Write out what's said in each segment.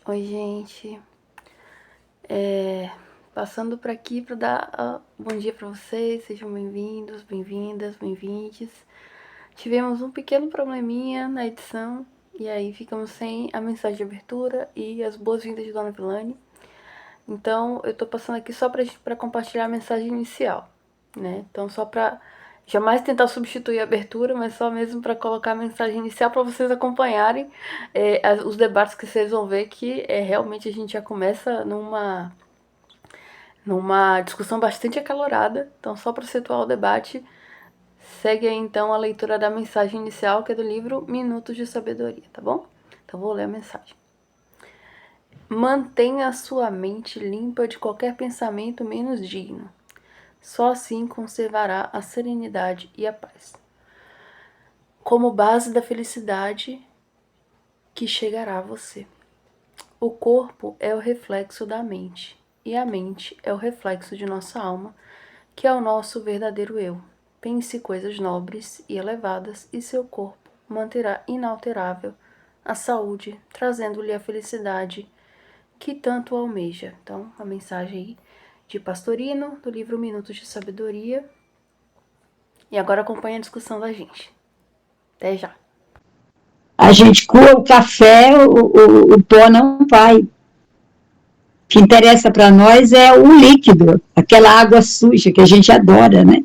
Oi, gente. Passando por aqui para dar bom dia para vocês. Sejam bem-vindos, bem-vindas, bem-vindes. Tivemos um pequeno probleminha na edição e aí ficamos sem a mensagem de abertura e as boas-vindas de Dona Vilane. Então, eu tô passando aqui só para compartilhar a mensagem inicial, né? Então, só para jamais tentar substituir a abertura, mas só mesmo para colocar a mensagem inicial para vocês acompanharem os debates que vocês vão ver que realmente a gente já começa numa discussão bastante acalorada. Então, só para situar o debate, segue aí então a leitura da mensagem inicial, que é do livro Minutos de Sabedoria, tá bom? Então, vou ler a mensagem. Mantenha sua mente limpa de qualquer pensamento menos digno. Só assim conservará a serenidade e a paz. Como base da felicidade que chegará a você. O corpo é o reflexo da mente, e a mente é o reflexo de nossa alma, que é o nosso verdadeiro eu. Pense coisas nobres e elevadas, e seu corpo manterá inalterável a saúde, trazendo-lhe a felicidade que tanto almeja. Então, a mensagem aí de Pastorino, do livro Minutos de Sabedoria. E agora acompanha a discussão da gente. Até já. A gente coa o café, o pó não vai. O que interessa para nós é o líquido, aquela água suja que a gente adora, né?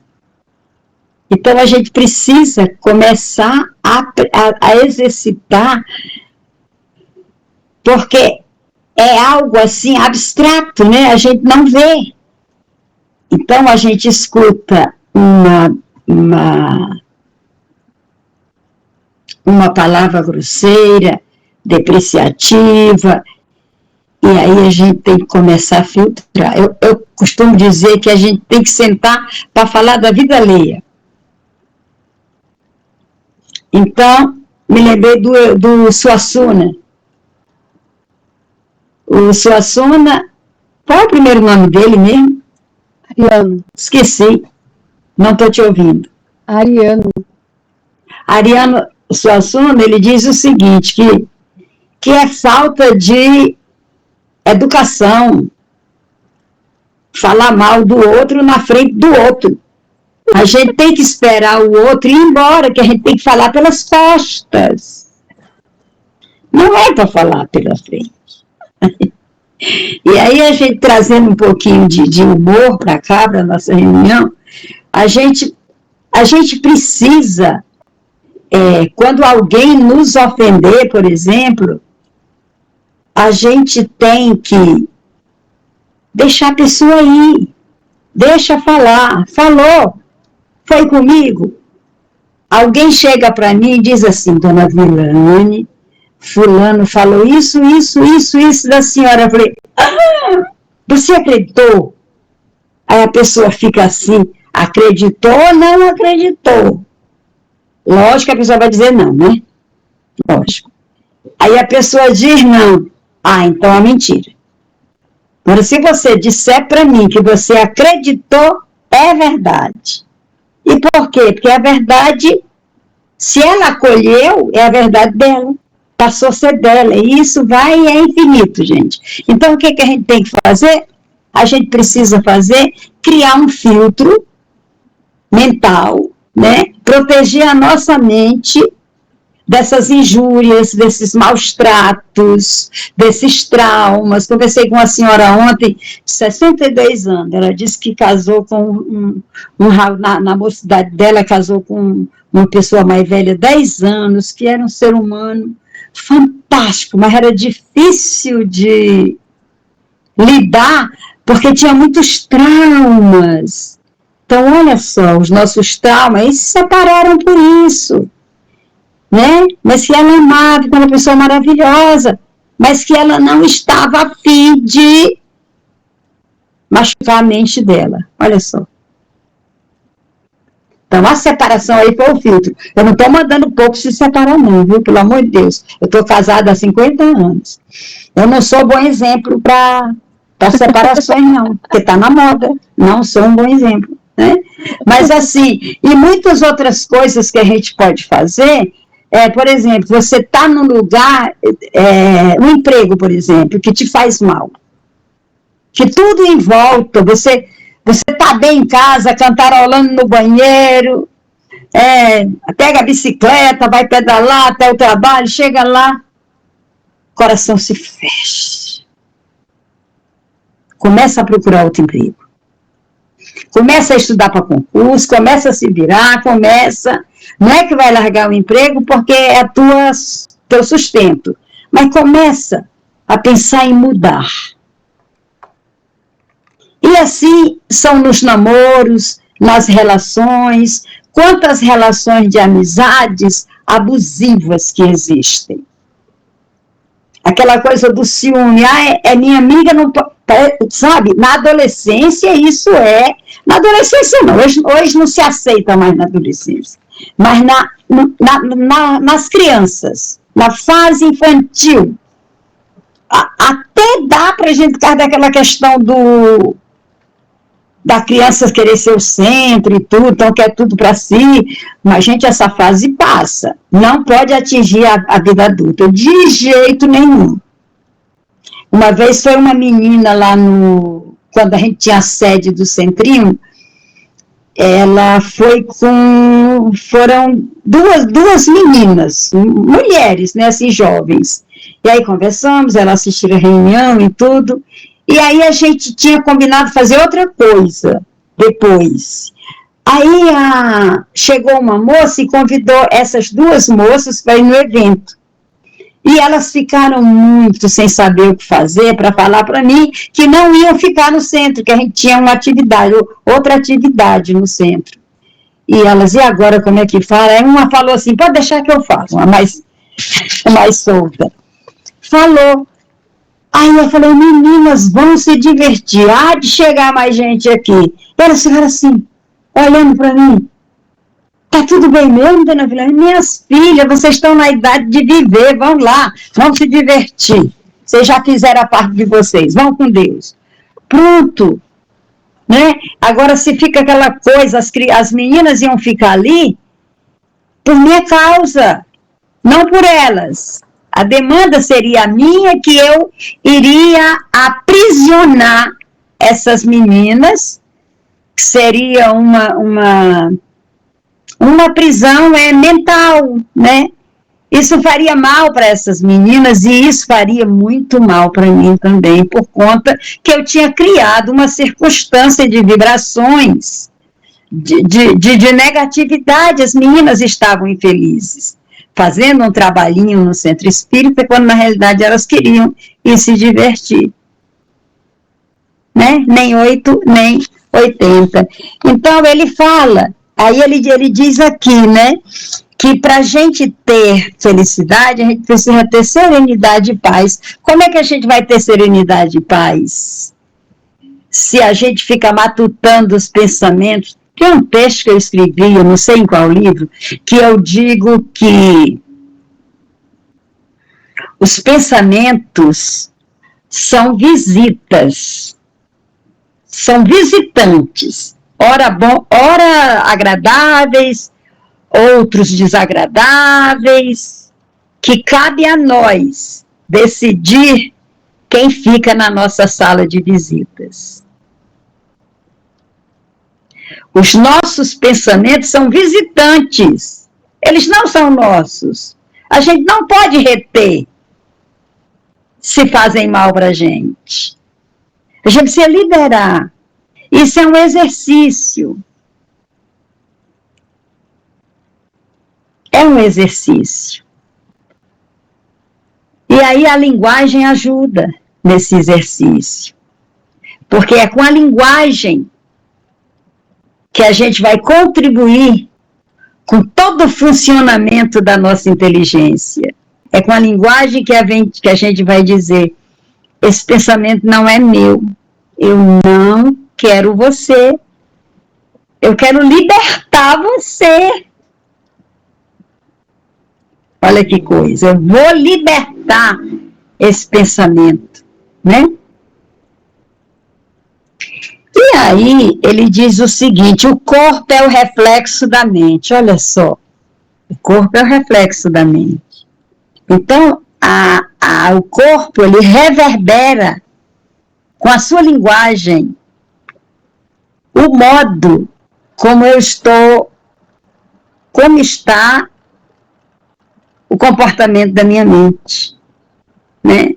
Então, a gente precisa começar a exercitar, porque é algo assim abstrato, né? A gente não vê. Então, a gente escuta uma palavra grosseira, depreciativa, e aí a gente tem que começar a filtrar. Eu costumo dizer que a gente tem que sentar para falar da vida alheia. Então, me lembrei do Suassuna. O Suassuna, qual é o primeiro nome dele mesmo? Ariano. Esqueci, não estou te ouvindo. Ariano Suassuna, ele diz o seguinte, que é falta de educação, falar mal do outro na frente do outro. A gente tem que esperar o outro ir embora, que a gente tem que falar pelas costas. Não é para falar pela frente. E aí a gente trazendo um pouquinho de humor para cá, para a nossa reunião, a gente precisa, quando alguém nos ofender, por exemplo, a gente tem que deixar a pessoa ir, deixa falar, falou, foi comigo. Alguém chega para mim e diz assim, Dona Vilane, fulano falou isso da senhora. Eu falei, você acreditou? Aí a pessoa fica assim, acreditou ou não acreditou? Lógico que a pessoa vai dizer não, né? Lógico. Aí a pessoa diz não. Então é mentira. Agora, se você disser para mim que você acreditou, é verdade. E por quê? Porque a verdade, se ela acolheu, é a verdade dela. Passou a ser dela. E isso vai e é infinito, gente. Então, o que a gente tem que fazer? A gente precisa criar um filtro mental, né? Proteger a nossa mente dessas injúrias, desses maus tratos, desses traumas. Conversei com uma senhora ontem, de 62 anos, ela disse que casou com na mocidade dela, casou com uma pessoa mais velha, 10 anos, que era um ser humano fantástico, mas era difícil de lidar, porque tinha muitos traumas. Então, olha só, os nossos traumas, eles se separaram por isso. Né? Mas que ela amava, uma pessoa maravilhosa, mas que ela não estava a fim de machucar a mente dela. Olha só. Então, a separação aí foi o filtro. Eu não estou mandando o povo se separar não, viu? Pelo amor de Deus. Eu estou casada há 50 anos. Eu não sou bom exemplo para separações, não, porque está na moda. Não sou um bom exemplo. Né? Mas assim, e muitas outras coisas que a gente pode fazer Por exemplo, você está num lugar, um emprego, por exemplo, que te faz mal. Que tudo em volta, você está bem em casa, cantarolando no banheiro, pega a bicicleta, vai pedalar até o trabalho, chega lá, o coração se fecha. Começa a procurar outro emprego. Começa a estudar para concurso, começa a se virar, não é que vai largar o emprego porque é teu sustento, mas começa a pensar em mudar. E assim são nos namoros, nas relações, quantas relações de amizades abusivas que existem. Aquela coisa do ciúme, é minha amiga, não sabe? Na adolescência isso na adolescência não, hoje não se aceita mais na adolescência, mas nas crianças, na fase infantil, até dá para a gente ficar daquela questão da criança querer ser o centro e tudo, então quer tudo para si, mas, gente, essa fase passa, não pode atingir a vida adulta, de jeito nenhum. Uma vez foi uma menina lá quando a gente tinha a sede do Centrinho, ela foram duas meninas, mulheres, né, assim, jovens, e aí conversamos, ela assistiu a reunião e tudo, e aí a gente tinha combinado fazer outra coisa depois. Aí chegou uma moça e convidou essas duas moças para ir no evento. E elas ficaram muito sem saber o que fazer para falar para mim que não iam ficar no centro, que a gente tinha outra atividade no centro. E elas, e agora como é que fala? Aí uma falou assim, pode deixar que eu falo, uma mais solta. Falou. Aí eu falei, meninas, vão se divertir, há de chegar mais gente aqui. Elas ficaram assim, olhando para mim. Tá tudo bem mesmo, dona Vilane? Minhas filhas, vocês estão na idade de viver, vão lá, vão se divertir. Vocês já fizeram a parte de vocês, vão com Deus. Pronto. Né? Agora, se fica aquela coisa, as meninas iam ficar ali por minha causa, não por elas. A demanda seria a minha, que eu iria aprisionar essas meninas, que seria uma prisão mental, né? Isso faria mal para essas meninas e isso faria muito mal para mim também, por conta que eu tinha criado uma circunstância de vibrações, de negatividade. As meninas estavam infelizes, fazendo um trabalhinho no centro espírita, quando na realidade elas queriam ir se divertir. Né? Nem 8, nem 80. Então ele fala, aí ele diz aqui, né, que para a gente ter felicidade, a gente precisa ter serenidade e paz. Como é que a gente vai ter serenidade e paz? Se a gente fica matutando os pensamentos. Tem um texto que eu escrevi, eu não sei em qual livro, que eu digo que os pensamentos são visitas, são visitantes, ora agradáveis, outros desagradáveis, que cabe a nós decidir quem fica na nossa sala de visitas. Os nossos pensamentos são visitantes, eles não são nossos. A gente não pode reter se fazem mal para a gente. A gente precisa liberar. Isso é um exercício. É um exercício. E aí a linguagem ajuda nesse exercício. Porque é com a linguagem que a gente vai contribuir com todo o funcionamento da nossa inteligência. É com a linguagem que a gente vai dizer, esse pensamento não é meu, eu não quero você, eu quero libertar você. Olha que coisa, eu vou libertar esse pensamento, né? E aí, ele diz o seguinte, o corpo é o reflexo da mente, olha só. O corpo é o reflexo da mente. Então, o corpo, ele reverbera com a sua linguagem o modo como eu estou, como está o comportamento da minha mente, né?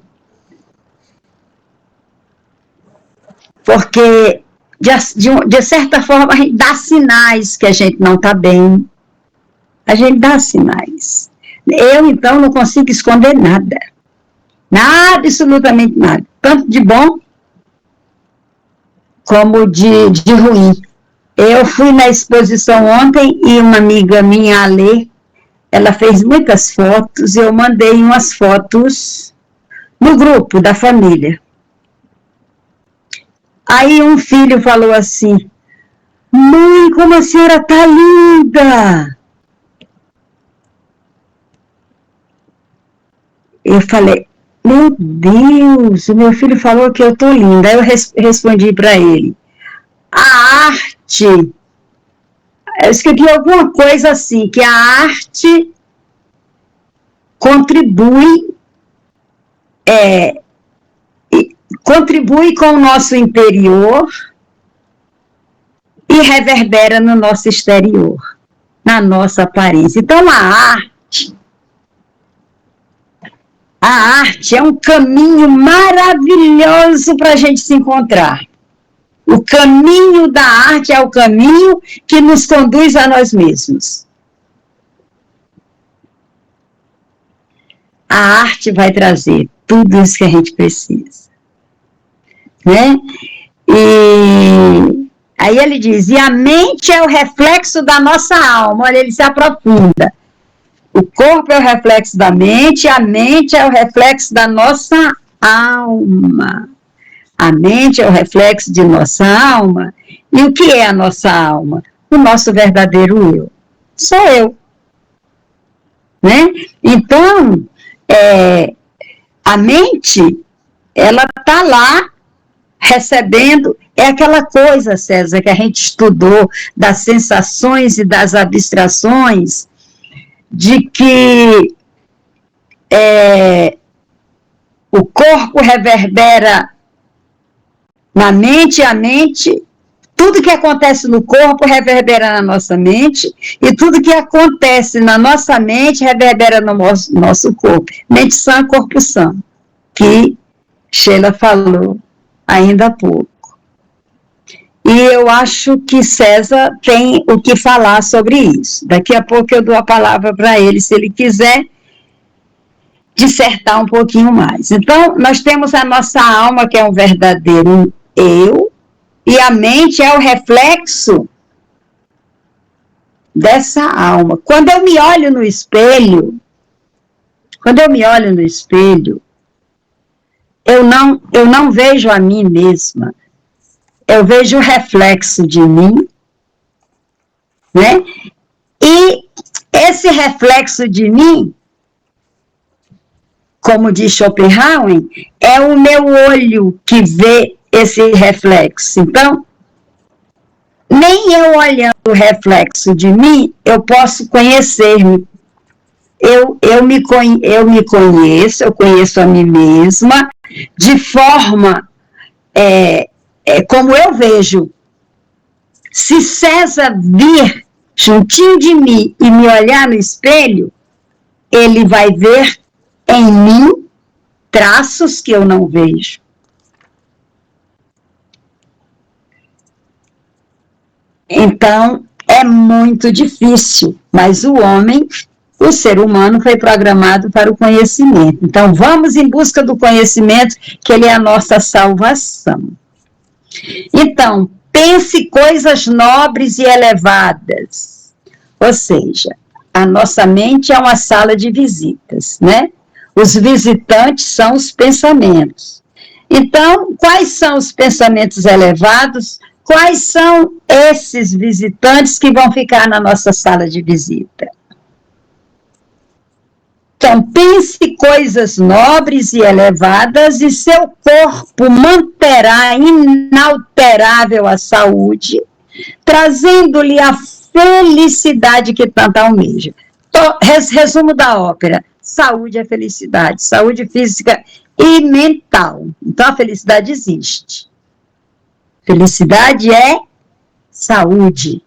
Porque, de certa forma, a gente dá sinais que a gente não está bem. A gente dá sinais. Eu, então, não consigo esconder nada. Nada, absolutamente nada. Tanto de bom como de ruim. Eu fui na exposição ontem e uma amiga minha, Alê, ela fez muitas fotos e eu mandei umas fotos no grupo da família. Aí um filho falou assim: mãe, como a senhora está linda! Eu falei: meu Deus, o meu filho falou que eu estou linda. Aí eu respondi para ele: a arte, eu escrevi alguma coisa assim, que a arte contribui com o nosso interior e reverbera no nosso exterior, na nossa aparência. Então, a arte é um caminho maravilhoso para a gente se encontrar. O caminho da arte é o caminho que nos conduz a nós mesmos. A arte vai trazer tudo isso que a gente precisa, né? E aí ele diz: e a mente é o reflexo da nossa alma. Olha, ele se aprofunda. O corpo é o reflexo da mente, a mente é o reflexo da nossa alma. A mente é o reflexo de nossa alma. E o que é a nossa alma? O nosso verdadeiro eu. Sou eu. Né? Então, a mente, ela está lá recebendo, é aquela coisa, César, que a gente estudou das sensações e das abstrações, de que o corpo reverbera na mente, a mente, tudo que acontece no corpo reverbera na nossa mente, e tudo que acontece na nossa mente reverbera no nosso corpo. Mente sã, corpo sã, que Sheila falou ainda há pouco. E eu acho que César tem o que falar sobre isso. Daqui a pouco eu dou a palavra para ele, se ele quiser dissertar um pouquinho mais. Então, nós temos a nossa alma, que é um verdadeiro eu, e a mente é o reflexo dessa alma. Quando eu me olho no espelho, eu não vejo a mim mesma. Eu vejo o reflexo de mim, né? E esse reflexo de mim, como diz Schopenhauer, é o meu olho que vê esse reflexo. Então, nem eu olhando o reflexo de mim, eu posso conhecer-me. Eu me conheço, eu conheço a mim mesma, de forma como eu vejo. Se César vir juntinho de mim e me olhar no espelho, ele vai ver em mim traços que eu não vejo. Então, é muito difícil, mas o ser humano foi programado para o conhecimento. Então, vamos em busca do conhecimento, que ele é a nossa salvação. Então, pense coisas nobres e elevadas. Ou seja, a nossa mente é uma sala de visitas, né? Os visitantes são os pensamentos. Então, quais são os pensamentos elevados? Quais são esses visitantes que vão ficar na nossa sala de visita? Então, pense coisas nobres e elevadas e seu corpo manterá inalterável a saúde, trazendo-lhe a felicidade que tanto almeja. Resumo da ópera: saúde é felicidade, saúde física e mental. Então a felicidade existe. Felicidade é saúde,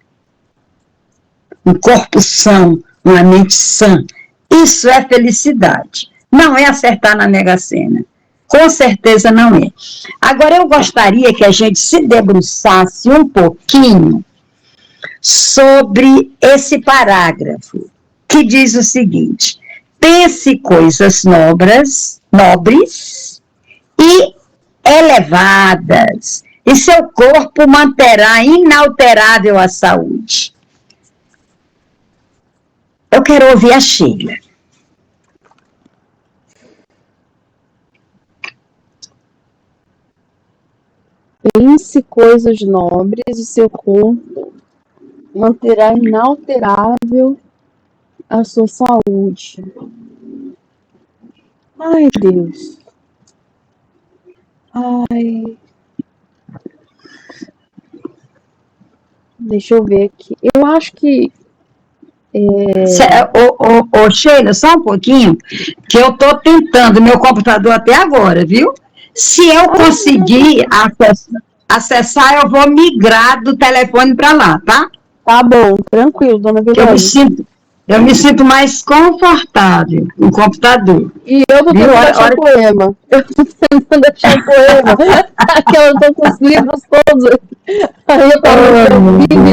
um corpo são, uma mente sã. Isso é felicidade. Não é acertar na Mega Sena. Com certeza não é. Agora, eu gostaria que a gente se debruçasse um pouquinho sobre esse parágrafo, que diz o seguinte: pense coisas nobres e elevadas, e seu corpo manterá inalterável a saúde. Eu quero ouvir a Sheila. Pense coisas nobres e seu corpo manterá inalterável a sua saúde. Ai, Deus. Ai. Deixa eu ver aqui. Eu acho que Sheila, só um pouquinho, que eu estou tentando meu computador até agora, viu? Se eu conseguir acessar, eu vou migrar do telefone para lá, tá? Tá bom, tranquilo, dona Vitória. Eu me sinto mais confortável no computador. E eu tô tentando achar o poema. Eu tô tentando achar o poema. Que eu tô com os livros todos. Aí eu tava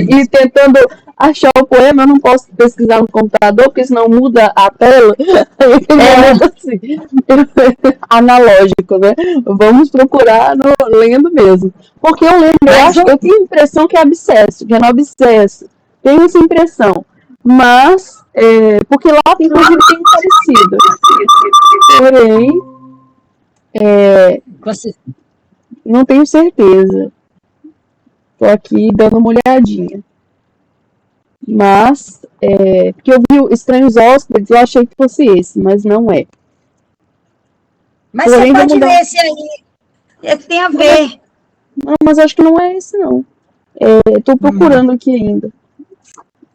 e tentando achar o poema. Eu não posso pesquisar no computador, porque senão muda a tela. Assim, analógico, né? Vamos procurar lendo mesmo. Porque eu lembro, eu tenho a impressão que é abscesso, que é no abscesso. Tenho essa impressão. Mas, porque lá, inclusive, tem um parecido. Porém, não tenho certeza. Estou aqui dando uma olhadinha. Mas, porque eu vi o Estranhos Hóspedes, eu achei que fosse esse, mas não é. Mas porém, você pode ver esse aí. Esse tem a ver. Não, mas acho que não é esse, não. Estou procurando aqui ainda.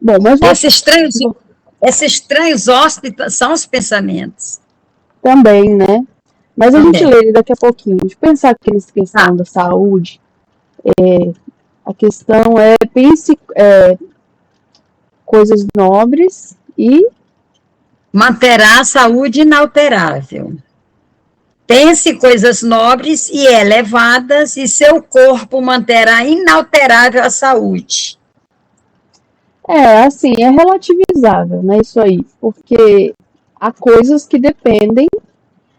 Bom, mas esses estranhos hóspedes são os pensamentos. Também, né? Mas a gente lê ele daqui a pouquinho. De pensar aqui nessa questão da saúde, a questão é pense coisas nobres e manterá a saúde inalterável. Pense coisas nobres e elevadas, e seu corpo manterá inalterável a saúde. Assim, é relativizável, né, isso aí, porque há coisas que dependem,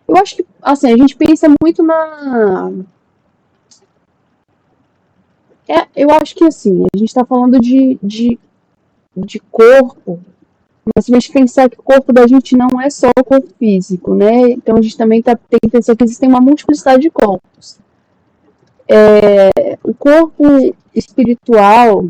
eu acho que, assim, a gente pensa muito eu acho que, assim, a gente está falando de corpo, mas se a gente pensar que o corpo da gente não é só o corpo físico, né, então a gente também tem que pensar que existem uma multiplicidade de corpos. O corpo espiritual,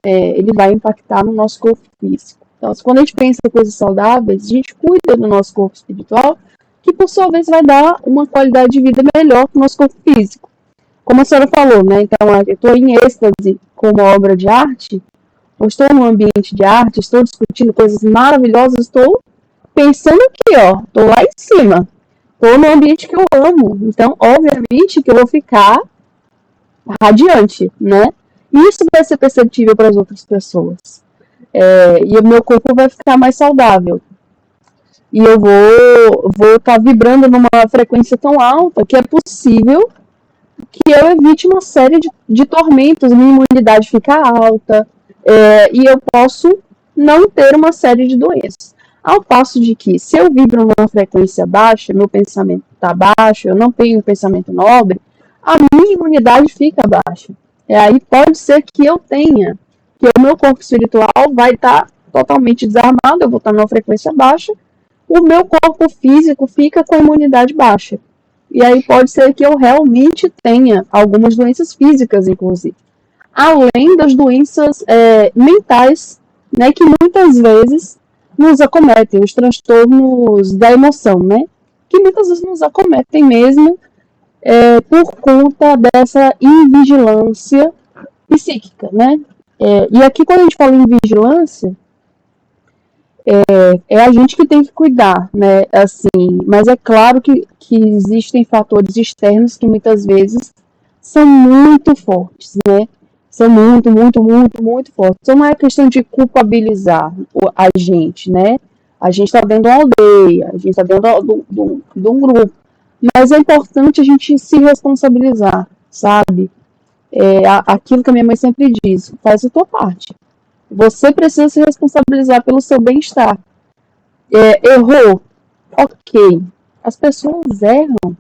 ele vai impactar no nosso corpo físico. Então, quando a gente pensa em coisas saudáveis, a gente cuida do nosso corpo espiritual, que por sua vez vai dar uma qualidade de vida melhor para o nosso corpo físico. Como a senhora falou, né? Então, eu estou em êxtase com uma obra de arte, eu estou num ambiente de arte, estou discutindo coisas maravilhosas, estou pensando aqui, estou lá em cima, estou num ambiente que eu amo. Então, obviamente que eu vou ficar radiante, né? Isso vai ser perceptível para as outras pessoas. E o meu corpo vai ficar mais saudável. E eu vou estar vibrando numa frequência tão alta que é possível que eu evite uma série de tormentos, minha imunidade fica alta, e eu posso não ter uma série de doenças. Ao passo de que, se eu vibro numa frequência baixa, meu pensamento está baixo, eu não tenho um pensamento nobre, a minha imunidade fica baixa. Aí pode ser que eu tenha, que o meu corpo espiritual vai estar totalmente desarmado, eu vou estar numa frequência baixa, o meu corpo físico fica com a imunidade baixa. E aí pode ser que eu realmente tenha algumas doenças físicas, inclusive. Além das doenças mentais, né, que muitas vezes nos acometem, os transtornos da emoção, né? Que muitas vezes nos acometem mesmo por conta dessa invigilância psíquica, né? E aqui, quando a gente fala em vigilância, É a gente que tem que cuidar, né? Assim, mas é claro que existem fatores externos que muitas vezes são muito fortes, né? São muito, muito, muito, muito fortes. Então não é questão de culpabilizar a gente, né? A gente está dentro de uma aldeia, a gente está dentro de um grupo. Mas é importante a gente se responsabilizar, sabe? Aquilo que a minha mãe sempre diz, faz a tua parte. Você precisa se responsabilizar pelo seu bem-estar. Errou? Ok. As pessoas erram.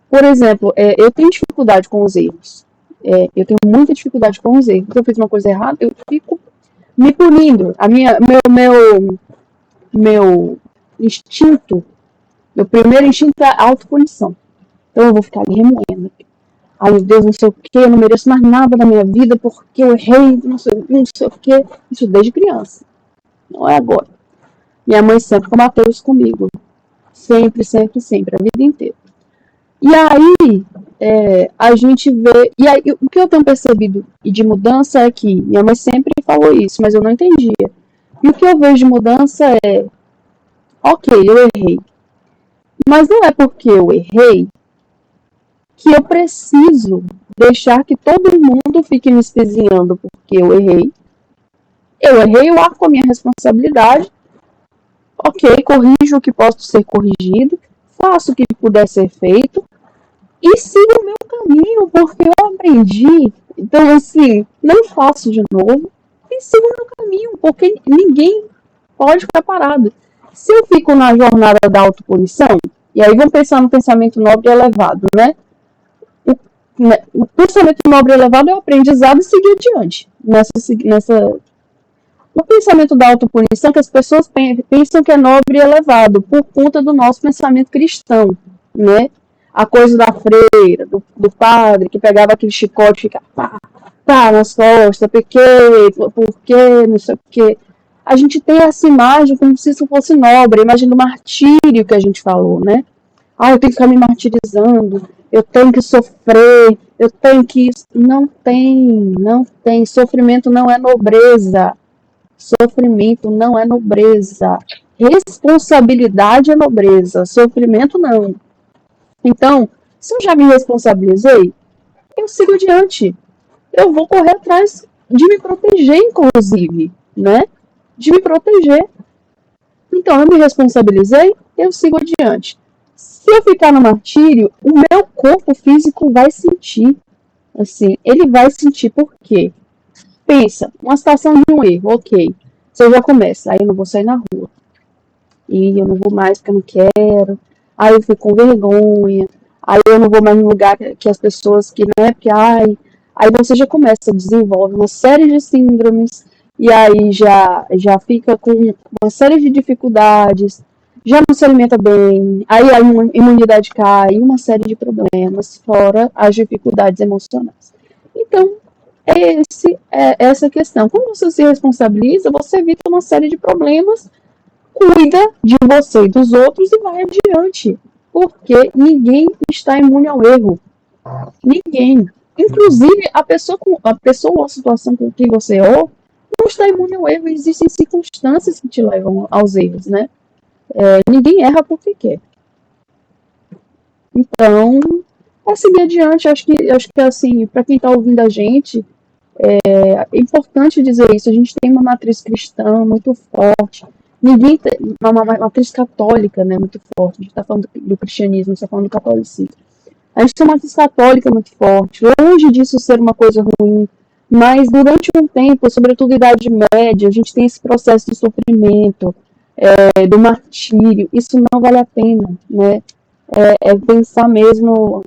Por exemplo, eu tenho dificuldade com os erros. Eu tenho muita dificuldade com os erros. Se eu fiz uma coisa errada, eu fico me punindo. Meu instinto, meu primeiro instinto é a autopunição. Então eu vou ficar ali remoendo. Ai, meu Deus, não sei o que, eu não mereço mais nada na minha vida porque eu errei, não sei o que. Isso desde criança. Não é agora. Minha mãe sempre combateu isso comigo. Sempre, sempre, sempre, a vida inteira. E aí, a gente vê. E aí, o que eu tenho percebido de mudança é que minha mãe sempre falou isso, mas eu não entendia. E o que eu vejo de mudança é: ok, eu errei. Mas não é porque eu errei que eu preciso deixar que todo mundo fique me espezinhando porque eu errei. Eu errei, eu arco a minha responsabilidade. Ok, corrijo o que posso ser corrigido, faço o que puder ser feito e sigo o meu caminho, porque eu aprendi. Então, assim, não faço de novo e sigo o meu caminho, porque ninguém pode ficar parado. Se eu fico na jornada da autopunição, e aí vamos pensar no pensamento nobre e elevado, né? O pensamento nobre e elevado é o aprendizado e seguir adiante. O pensamento da autopunição, que as pessoas pensam que é nobre e elevado, por conta do nosso pensamento cristão, né? A coisa da freira, do padre, que pegava aquele chicote e ficava pá, nas costas, porque, não sei o quê. A gente tem essa imagem como se isso fosse nobre, a imagem do martírio que a gente falou, né? Eu tenho que ficar me martirizando, eu tenho que sofrer, eu tenho que... Não tem. Sofrimento não é nobreza. Sofrimento não é nobreza. Responsabilidade é nobreza. Sofrimento não. Então, se eu já me responsabilizei, eu sigo adiante. Eu vou correr atrás de me proteger, inclusive, né? De me proteger. Então, eu me responsabilizei, eu sigo adiante. Se eu ficar no martírio, o meu corpo físico vai sentir. Assim, ele vai sentir por quê? Pensa, uma situação de um erro, ok. Você já começa, aí eu não vou sair na rua. E eu não vou mais porque eu não quero. Aí eu fico com vergonha. Aí eu não vou mais no lugar que as pessoas que, né, porque, aí você já começa, desenvolve uma série de síndromes, e aí já fica com uma série de dificuldades, já não se alimenta bem, aí a imunidade cai, uma série de problemas, fora as dificuldades emocionais. Então, essa questão. Quando você se responsabiliza, você evita uma série de problemas, cuida de você e dos outros e vai adiante. Porque ninguém está imune ao erro. Ninguém. Inclusive, a pessoa ou a situação com que você errou não está imune ao erro. Existem circunstâncias que te levam aos erros, né? Ninguém erra porque quer. Então, é seguir adiante. Acho que assim, para quem está ouvindo a gente, é importante dizer isso. A gente tem uma matriz cristã muito forte. Ninguém tem uma matriz católica, né, muito forte. A gente está falando do cristianismo, está falando do catolicismo. A gente tem uma matriz católica muito forte. Longe disso ser uma coisa ruim. Mas durante um tempo, sobretudo Idade Média, a gente tem esse processo de sofrimento, do martírio. Isso não vale a pena, né? Pensar mesmo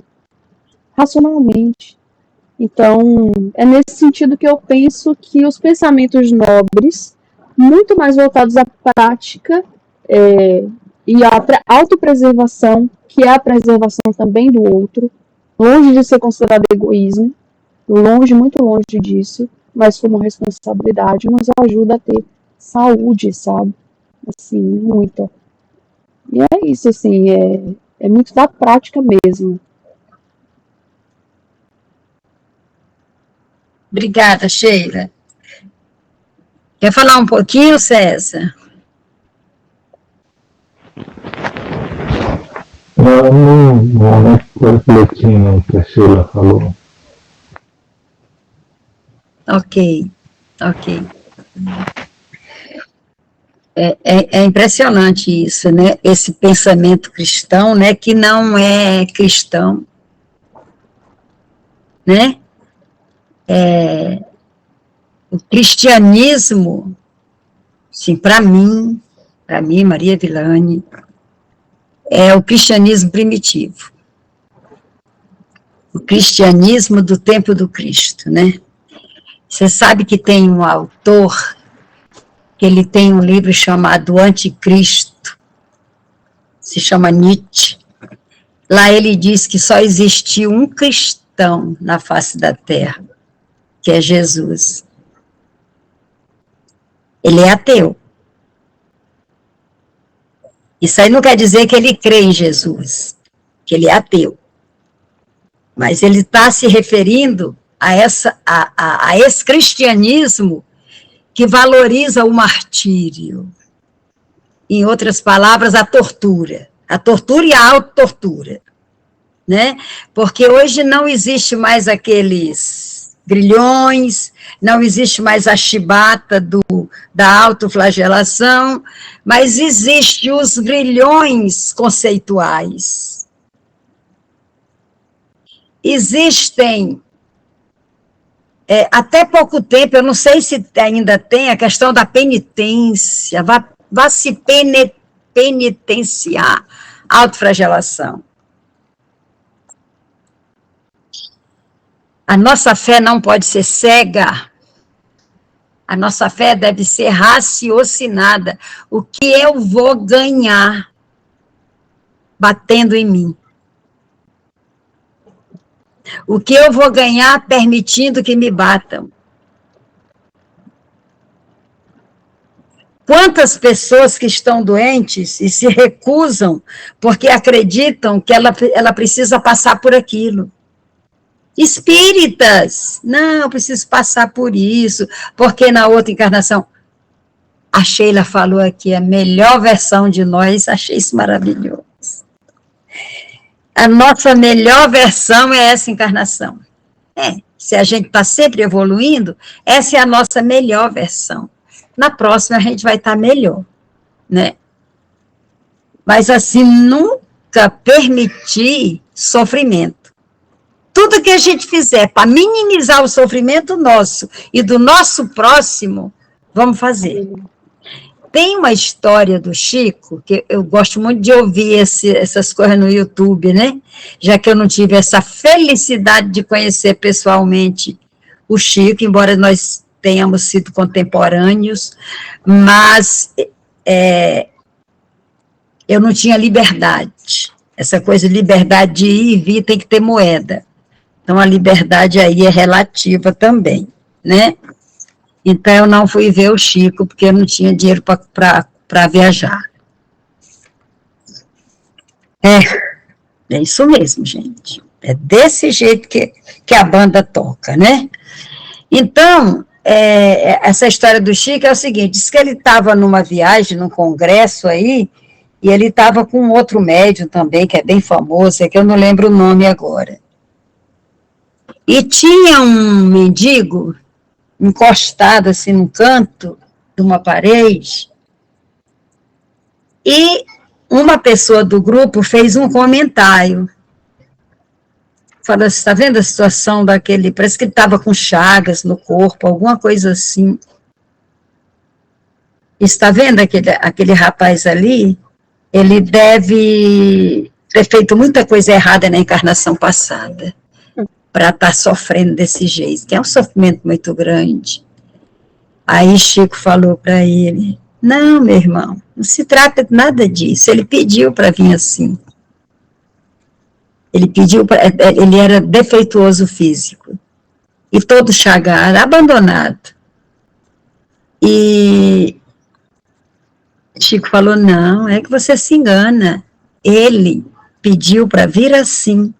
racionalmente. Então, é nesse sentido que eu penso que os pensamentos nobres, muito mais voltados à prática e à autopreservação, que é a preservação também do outro, longe de ser considerado egoísmo, longe, muito longe disso, mas como responsabilidade, nos ajuda a ter saúde, sabe? Assim, muita. E é isso, assim, é muito da prática mesmo. Obrigada, Sheila. Quer falar um pouquinho, César? Não estou refletindo o que a Sheila falou. Ok. É impressionante isso, né? Esse pensamento cristão, né? Que não é cristão, né? O cristianismo, assim, para mim, Maria Villani, é o cristianismo primitivo. O cristianismo do tempo do Cristo, né? Você sabe que tem um autor que ele tem um livro chamado Anticristo, se chama Nietzsche. Lá ele diz que só existiu um cristão na face da terra, que é Jesus. Ele é ateu. Isso aí não quer dizer que ele crê em Jesus, que ele é ateu. Mas ele está se referindo a esse cristianismo que valoriza o martírio. Em outras palavras, a tortura e a autotortura, né? Porque hoje não existe mais aqueles grilhões, não existe mais a chibata da autoflagelação, mas existe os grilhões conceituais. Existem, até pouco tempo, eu não sei se ainda tem, a questão da penitência, vá se penitenciar, autoflagelação. A nossa fé não pode ser cega, a nossa fé deve ser raciocinada. O que eu vou ganhar batendo em mim? O que eu vou ganhar permitindo que me batam? Quantas pessoas que estão doentes e se recusam porque acreditam que ela precisa passar por aquilo? Espíritas, não, eu preciso passar por isso, porque na outra encarnação, a Sheila falou aqui, a melhor versão de nós, achei isso maravilhoso. A nossa melhor versão é essa encarnação. Se a gente está sempre evoluindo, essa é a nossa melhor versão. Na próxima a gente vai estar melhor, né? Mas assim, nunca permitir sofrimento. Tudo que a gente fizer para minimizar o sofrimento nosso e do nosso próximo, vamos fazer. Tem uma história do Chico, que eu gosto muito de ouvir essas coisas no YouTube, né? Já que eu não tive essa felicidade de conhecer pessoalmente o Chico, embora nós tenhamos sido contemporâneos, mas eu não tinha liberdade. Essa coisa de liberdade de ir e vir tem que ter moeda. Então, a liberdade aí é relativa também, né? Então, eu não fui ver o Chico, porque eu não tinha dinheiro para viajar. É isso mesmo, gente. É desse jeito que a banda toca, né? Então, essa história do Chico é o seguinte, diz que ele estava numa viagem, num congresso aí, e ele estava com outro médium também, que é bem famoso, é que eu não lembro o nome agora. E tinha um mendigo encostado assim no canto de uma parede, e uma pessoa do grupo fez um comentário. Falou, você está vendo a situação daquele, parece que ele estava com chagas no corpo, alguma coisa assim. Está vendo aquele rapaz ali? Ele deve ter feito muita coisa errada na encarnação passada, para estar sofrendo desse jeito, que é um sofrimento muito grande. Aí Chico falou para ele, não, meu irmão, não se trata de nada disso, ele pediu para vir assim. Ele era defeituoso físico, e todo chagado, abandonado. E Chico falou, não, é que você se engana, ele pediu para vir assim.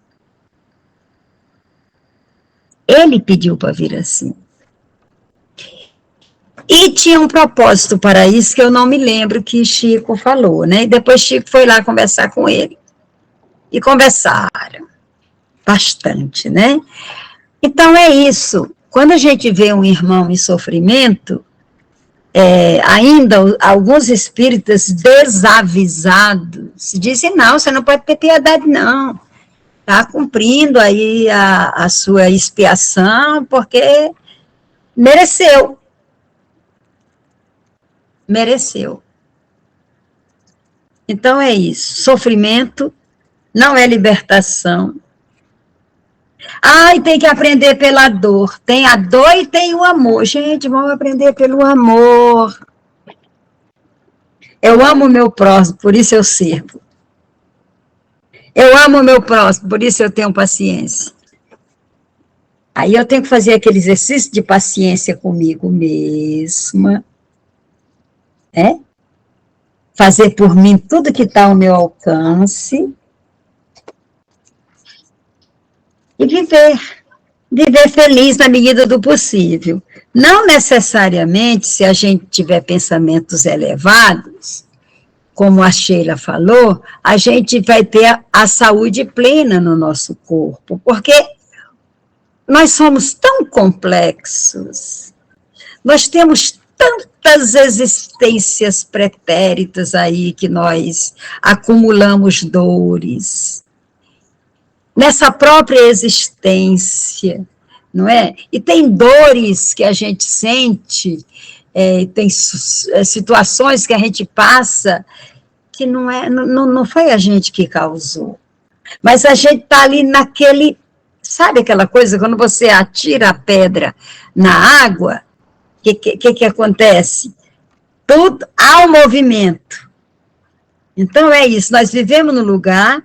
Ele pediu para vir assim. E tinha um propósito para isso que eu não me lembro que Chico falou, né? E depois Chico foi lá conversar com ele. e conversaram bastante, né? Então é isso. Quando a gente vê um irmão em sofrimento, ainda alguns espíritas desavisados dizem, não, você não pode ter piedade, não. Está cumprindo aí a sua expiação, porque mereceu. Mereceu. Então é isso. Sofrimento não é libertação. Ai, tem que aprender pela dor. Tem a dor e tem o amor. Gente, vamos aprender pelo amor. Eu amo o meu próximo, por isso eu sirvo. Eu amo o meu próximo, por isso eu tenho paciência. Aí eu tenho que fazer aquele exercício de paciência comigo mesma. Fazer por mim tudo que está ao meu alcance. E viver feliz na medida do possível. Não necessariamente, se a gente tiver pensamentos elevados, como a Sheila falou, a gente vai ter a saúde plena no nosso corpo, porque nós somos tão complexos, nós temos tantas existências pretéritas aí que nós acumulamos dores, nessa própria existência, não é? E tem dores que a gente sente, tem situações que a gente passa que não foi a gente que causou, mas a gente está ali naquele, sabe aquela coisa, quando você atira a pedra na água, o que acontece? Tudo há um movimento. Então é isso, nós vivemos num lugar,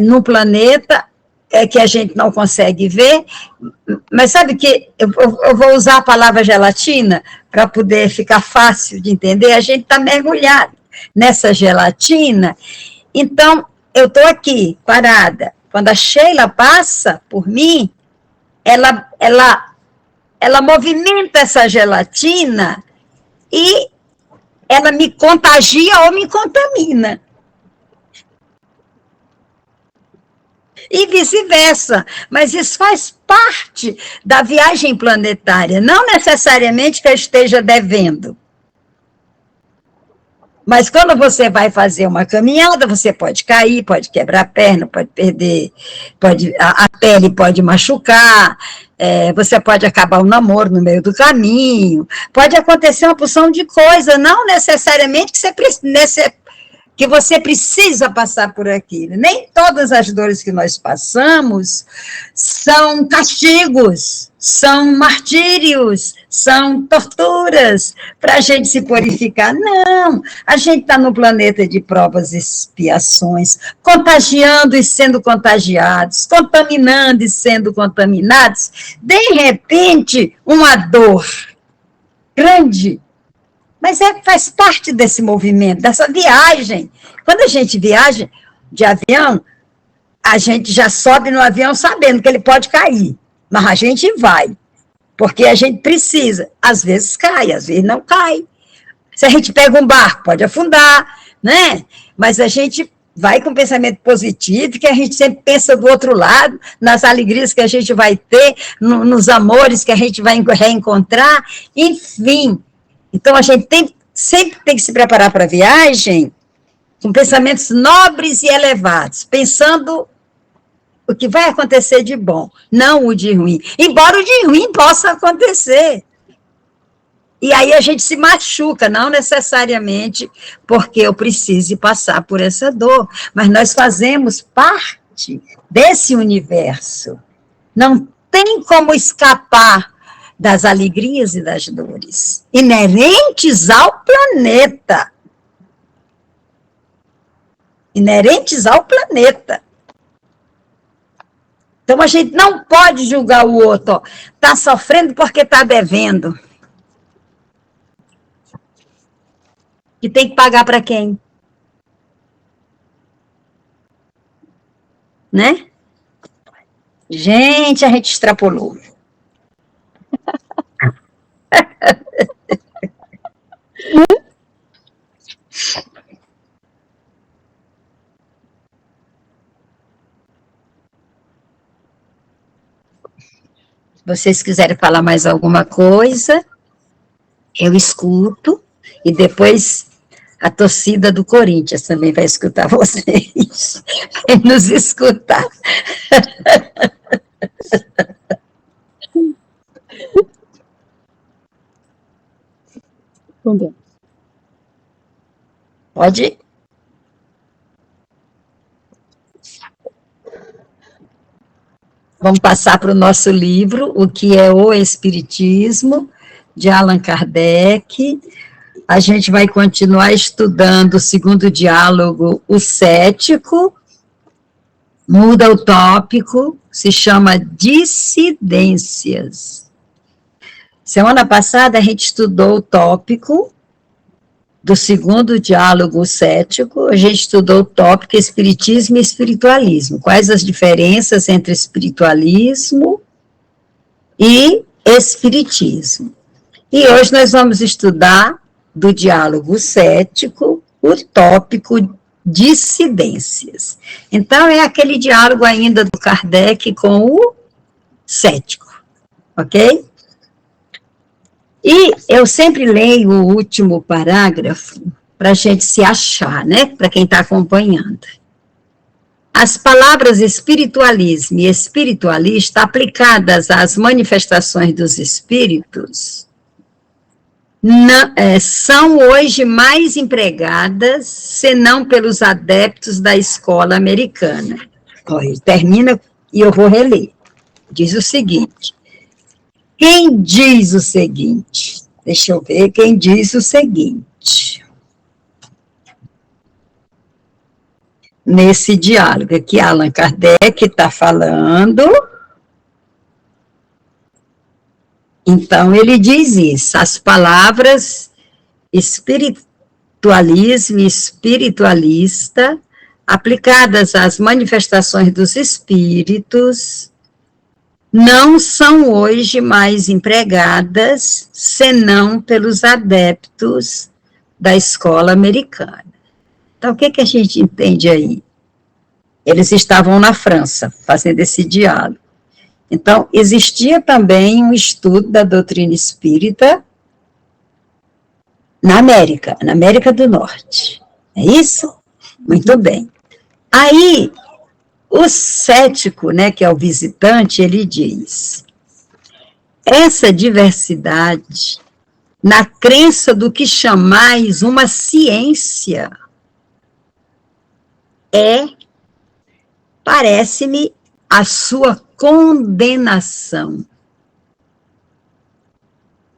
num planeta que a gente não consegue ver, mas sabe que eu vou usar a palavra gelatina para poder ficar fácil de entender, a gente está mergulhado nessa gelatina, então eu estou aqui, parada, quando a Sheila passa por mim, ela movimenta essa gelatina e ela me contagia ou me contamina. E vice-versa, mas isso faz parte da viagem planetária, não necessariamente que eu esteja devendo. Mas quando você vai fazer uma caminhada, você pode cair, pode quebrar a perna, pode perder, a pele pode machucar, você pode acabar um namoro no meio do caminho, pode acontecer uma porção de coisa, não necessariamente que você precisa passar por aquilo. Nem todas as dores que nós passamos são castigos, são martírios, são torturas para a gente se purificar. Não, a gente está no planeta de provas e expiações, contagiando e sendo contagiados, contaminando e sendo contaminados. De repente, uma dor grande, mas faz parte desse movimento, dessa viagem. Quando a gente viaja de avião, a gente já sobe no avião sabendo que ele pode cair, mas a gente vai, porque a gente precisa. Às vezes cai, às vezes não cai. Se a gente pega um barco, pode afundar, né? Mas a gente vai com pensamento positivo, que a gente sempre pensa do outro lado, nas alegrias que a gente vai ter, nos amores que a gente vai reencontrar, enfim. Então, a gente sempre tem que se preparar para a viagem com pensamentos nobres e elevados, pensando o que vai acontecer de bom, não o de ruim. Embora o de ruim possa acontecer. E aí a gente se machuca, não necessariamente porque eu precise passar por essa dor, mas nós fazemos parte desse universo. Não tem como escapar das alegrias e das dores, inerentes ao planeta. Inerentes ao planeta. Então, a gente não pode julgar o outro, está sofrendo porque está devendo. E tem que pagar para quem? Né? Gente, a gente extrapolou. Se vocês quiserem falar mais alguma coisa, eu escuto, e depois a torcida do Corinthians também vai escutar vocês. Vai nos escutar. Pode ir. Vamos passar para o nosso livro, O que é o Espiritismo, de Allan Kardec. A gente vai continuar estudando o segundo diálogo, o cético, muda o tópico, se chama dissidências. Semana passada a gente estudou o tópico do segundo diálogo, o cético, a gente estudou o tópico espiritismo e espiritualismo. Quais as diferenças entre espiritualismo e espiritismo. E hoje nós vamos estudar do diálogo cético o tópico dissidências. Então, é aquele diálogo ainda do Kardec com o cético, ok? E eu sempre leio o último parágrafo para a gente se achar, né? Para quem está acompanhando. As palavras espiritualismo e espiritualista aplicadas às manifestações dos espíritos são hoje mais empregadas, senão pelos adeptos da escola americana. Olha, termina e eu vou reler. Diz o seguinte: quem diz o seguinte? Deixa eu ver quem diz o seguinte. Nesse diálogo que Allan Kardec está falando. Então, ele diz isso, as palavras espiritualismo e espiritualista, aplicadas às manifestações dos espíritos, não são hoje mais empregadas, senão pelos adeptos da escola americana. Então, o que a gente entende aí? Eles estavam na França, fazendo esse diálogo. Então, existia também um estudo da doutrina espírita na América do Norte. É isso? Muito bem. Aí, o cético, né, que é o visitante, ele diz: essa diversidade, na crença do que chamais uma ciência, parece-me, a sua condenação.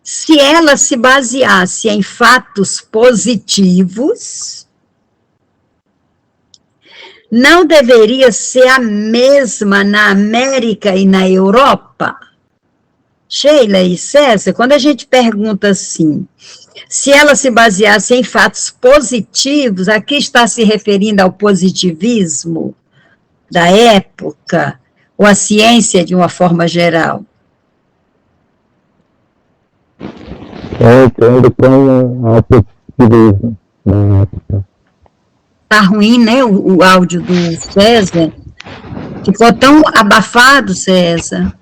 Se ela se baseasse em fatos positivos, não deveria ser a mesma na América e na Europa? Sheila e César, quando a gente pergunta assim, se ela se baseasse em fatos positivos, aqui está se referindo ao positivismo da época, ou a ciência de uma forma geral? Entendo como a positivismo na época. Tá ruim, né, o áudio do César? Ficou tão abafado, César.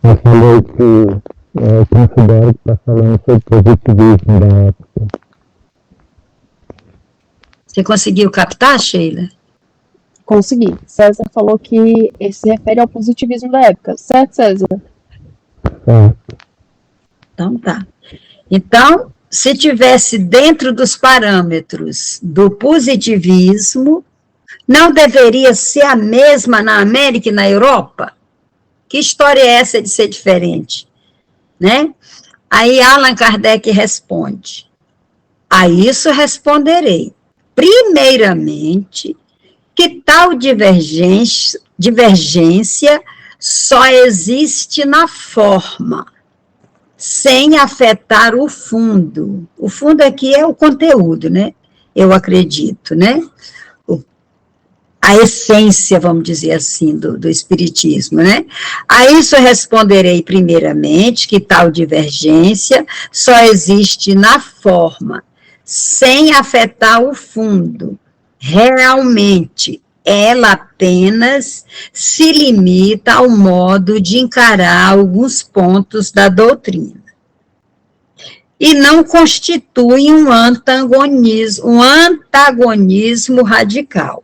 Eu falei que eu considero que está falando sobre positivismo da época. Você conseguiu captar, Sheila? Consegui. César falou que se refere ao positivismo da época. Certo, César? Então tá. Então, se tivesse dentro dos parâmetros do positivismo, não deveria ser a mesma na América e na Europa? Que história é essa de ser diferente? Né? Aí Allan Kardec responde: a isso responderei. Primeiramente, que tal divergência só existe na forma, sem afetar o fundo. O fundo aqui é o conteúdo, né? Eu acredito, né? A essência, vamos dizer assim, do espiritismo, né? A isso responderei primeiramente que tal divergência só existe na forma, sem afetar o fundo. Realmente, ela apenas se limita ao modo de encarar alguns pontos da doutrina. E não constitui um antagonismo radical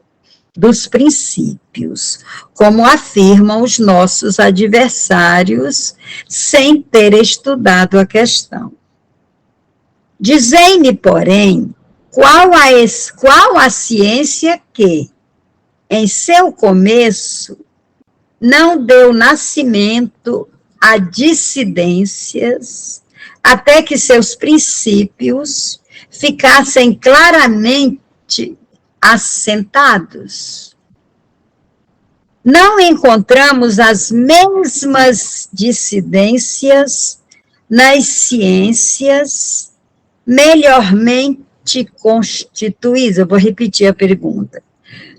dos princípios, como afirmam os nossos adversários, sem ter estudado a questão. Dizei-me, porém, qual a ciência que, em seu começo, não deu nascimento a dissidências, até que seus princípios ficassem claramente assentados. Não encontramos as mesmas dissidências nas ciências melhormente constituídas. Eu vou repetir a pergunta.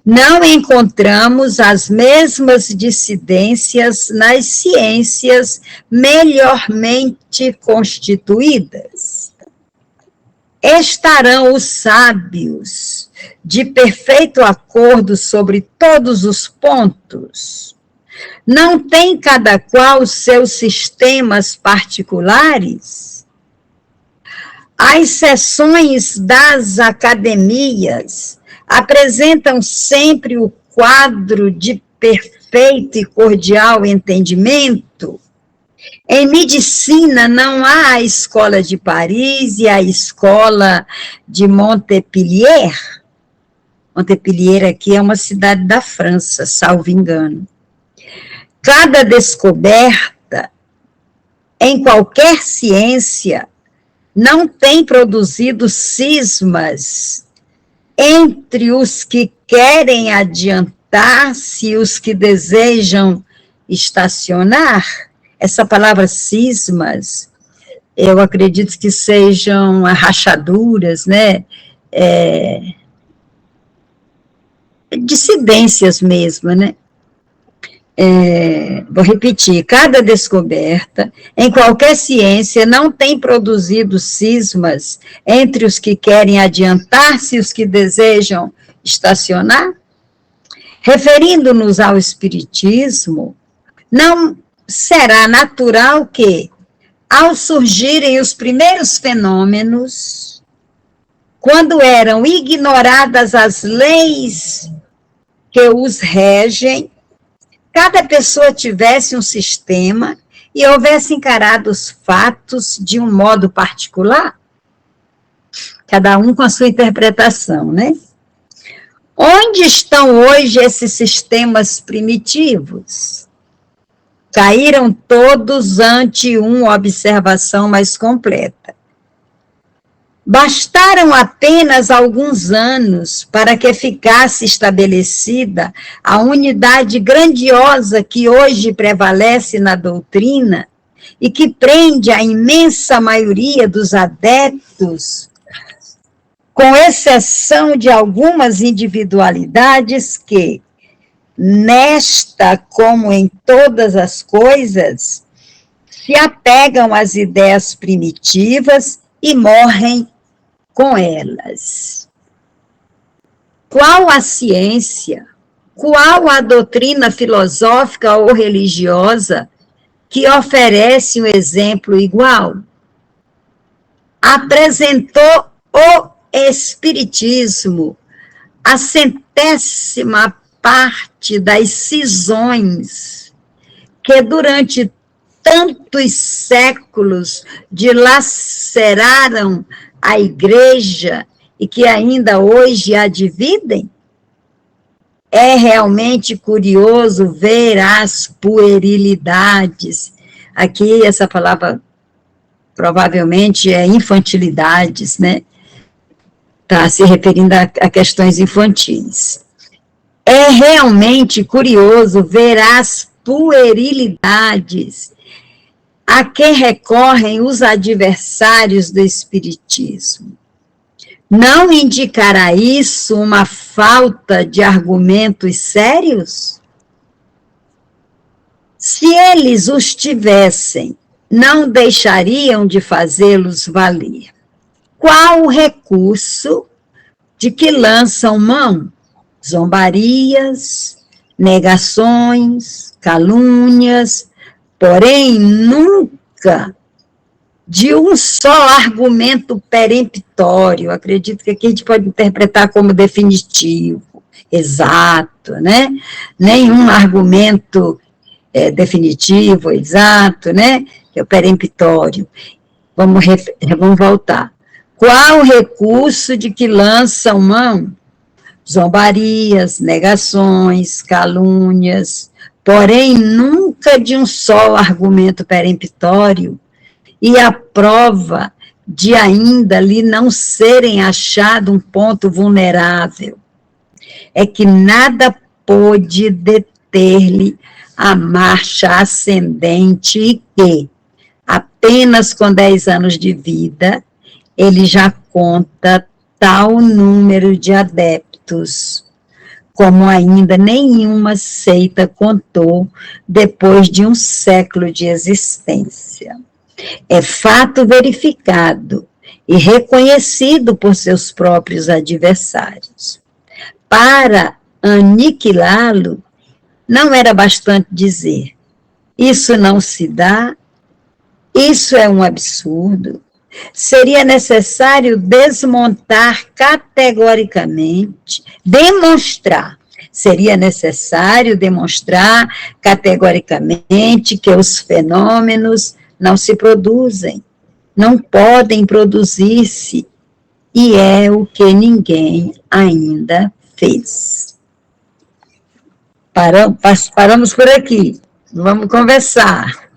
Não encontramos as mesmas dissidências nas ciências melhormente constituídas. Estarão os sábios de perfeito acordo sobre todos os pontos? Não tem cada qual seus sistemas particulares? As sessões das academias apresentam sempre o quadro de perfeito e cordial entendimento? Em medicina não há a escola de Paris e a escola de Montpellier. Montpellier aqui é uma cidade da França, salvo engano. Cada descoberta em qualquer ciência não tem produzido cismas entre os que querem adiantar-se e os que desejam estacionar. Essa palavra cismas, eu acredito que sejam rachaduras, né? Dissidências mesmo, né? Vou repetir, cada descoberta em qualquer ciência não tem produzido cismas entre os que querem adiantar-se e os que desejam estacionar? Referindo-nos ao Espiritismo, não será natural que, ao surgirem os primeiros fenômenos, quando eram ignoradas as leis que os regem, cada pessoa tivesse um sistema e houvesse encarado os fatos de um modo particular? Cada um com a sua interpretação, né? Onde estão hoje esses sistemas primitivos? Caíram todos ante uma observação mais completa. Bastaram apenas alguns anos para que ficasse estabelecida a unidade grandiosa que hoje prevalece na doutrina e que prende a imensa maioria dos adeptos, com exceção de algumas individualidades que, nesta como em todas as coisas, se apegam às ideias primitivas e morrem com elas. Qual a ciência, qual a doutrina filosófica ou religiosa que oferece um exemplo igual? Apresentou o Espiritismo a 100ª parte das cisões que durante tantos séculos dilaceraram a igreja e que ainda hoje a dividem? É realmente curioso ver as puerilidades. Aqui essa palavra provavelmente é infantilidades, né? Está se referindo a questões infantis. É realmente curioso ver as puerilidades a que recorrem os adversários do Espiritismo. Não indicará isso uma falta de argumentos sérios? Se eles os tivessem, não deixariam de fazê-los valer. Qual o recurso de que lançam mão? zombarias, negações, calúnias, porém nunca de um só argumento peremptório. Acredito que aqui a gente pode interpretar como definitivo, exato, né? Nenhum argumento definitivo, exato, né? Que é o peremptório. Vamos voltar. Qual o recurso de que lançam mão? Zombarias, negações, calúnias, porém nunca de um só argumento peremptório, e a prova de ainda lhe não serem achado um ponto vulnerável é que nada pôde deter-lhe a marcha ascendente e que, apenas com 10 anos de vida, ele já conta tal número de adeptos, como ainda nenhuma seita contou depois de um século de existência. É fato verificado e reconhecido por seus próprios adversários. Para aniquilá-lo, não era bastante dizer: isso não se dá, isso é um absurdo. Seria necessário desmontar categoricamente, seria necessário demonstrar categoricamente que os fenômenos não se produzem, não podem produzir-se, e é o que ninguém ainda fez. Paramos por aqui, vamos conversar.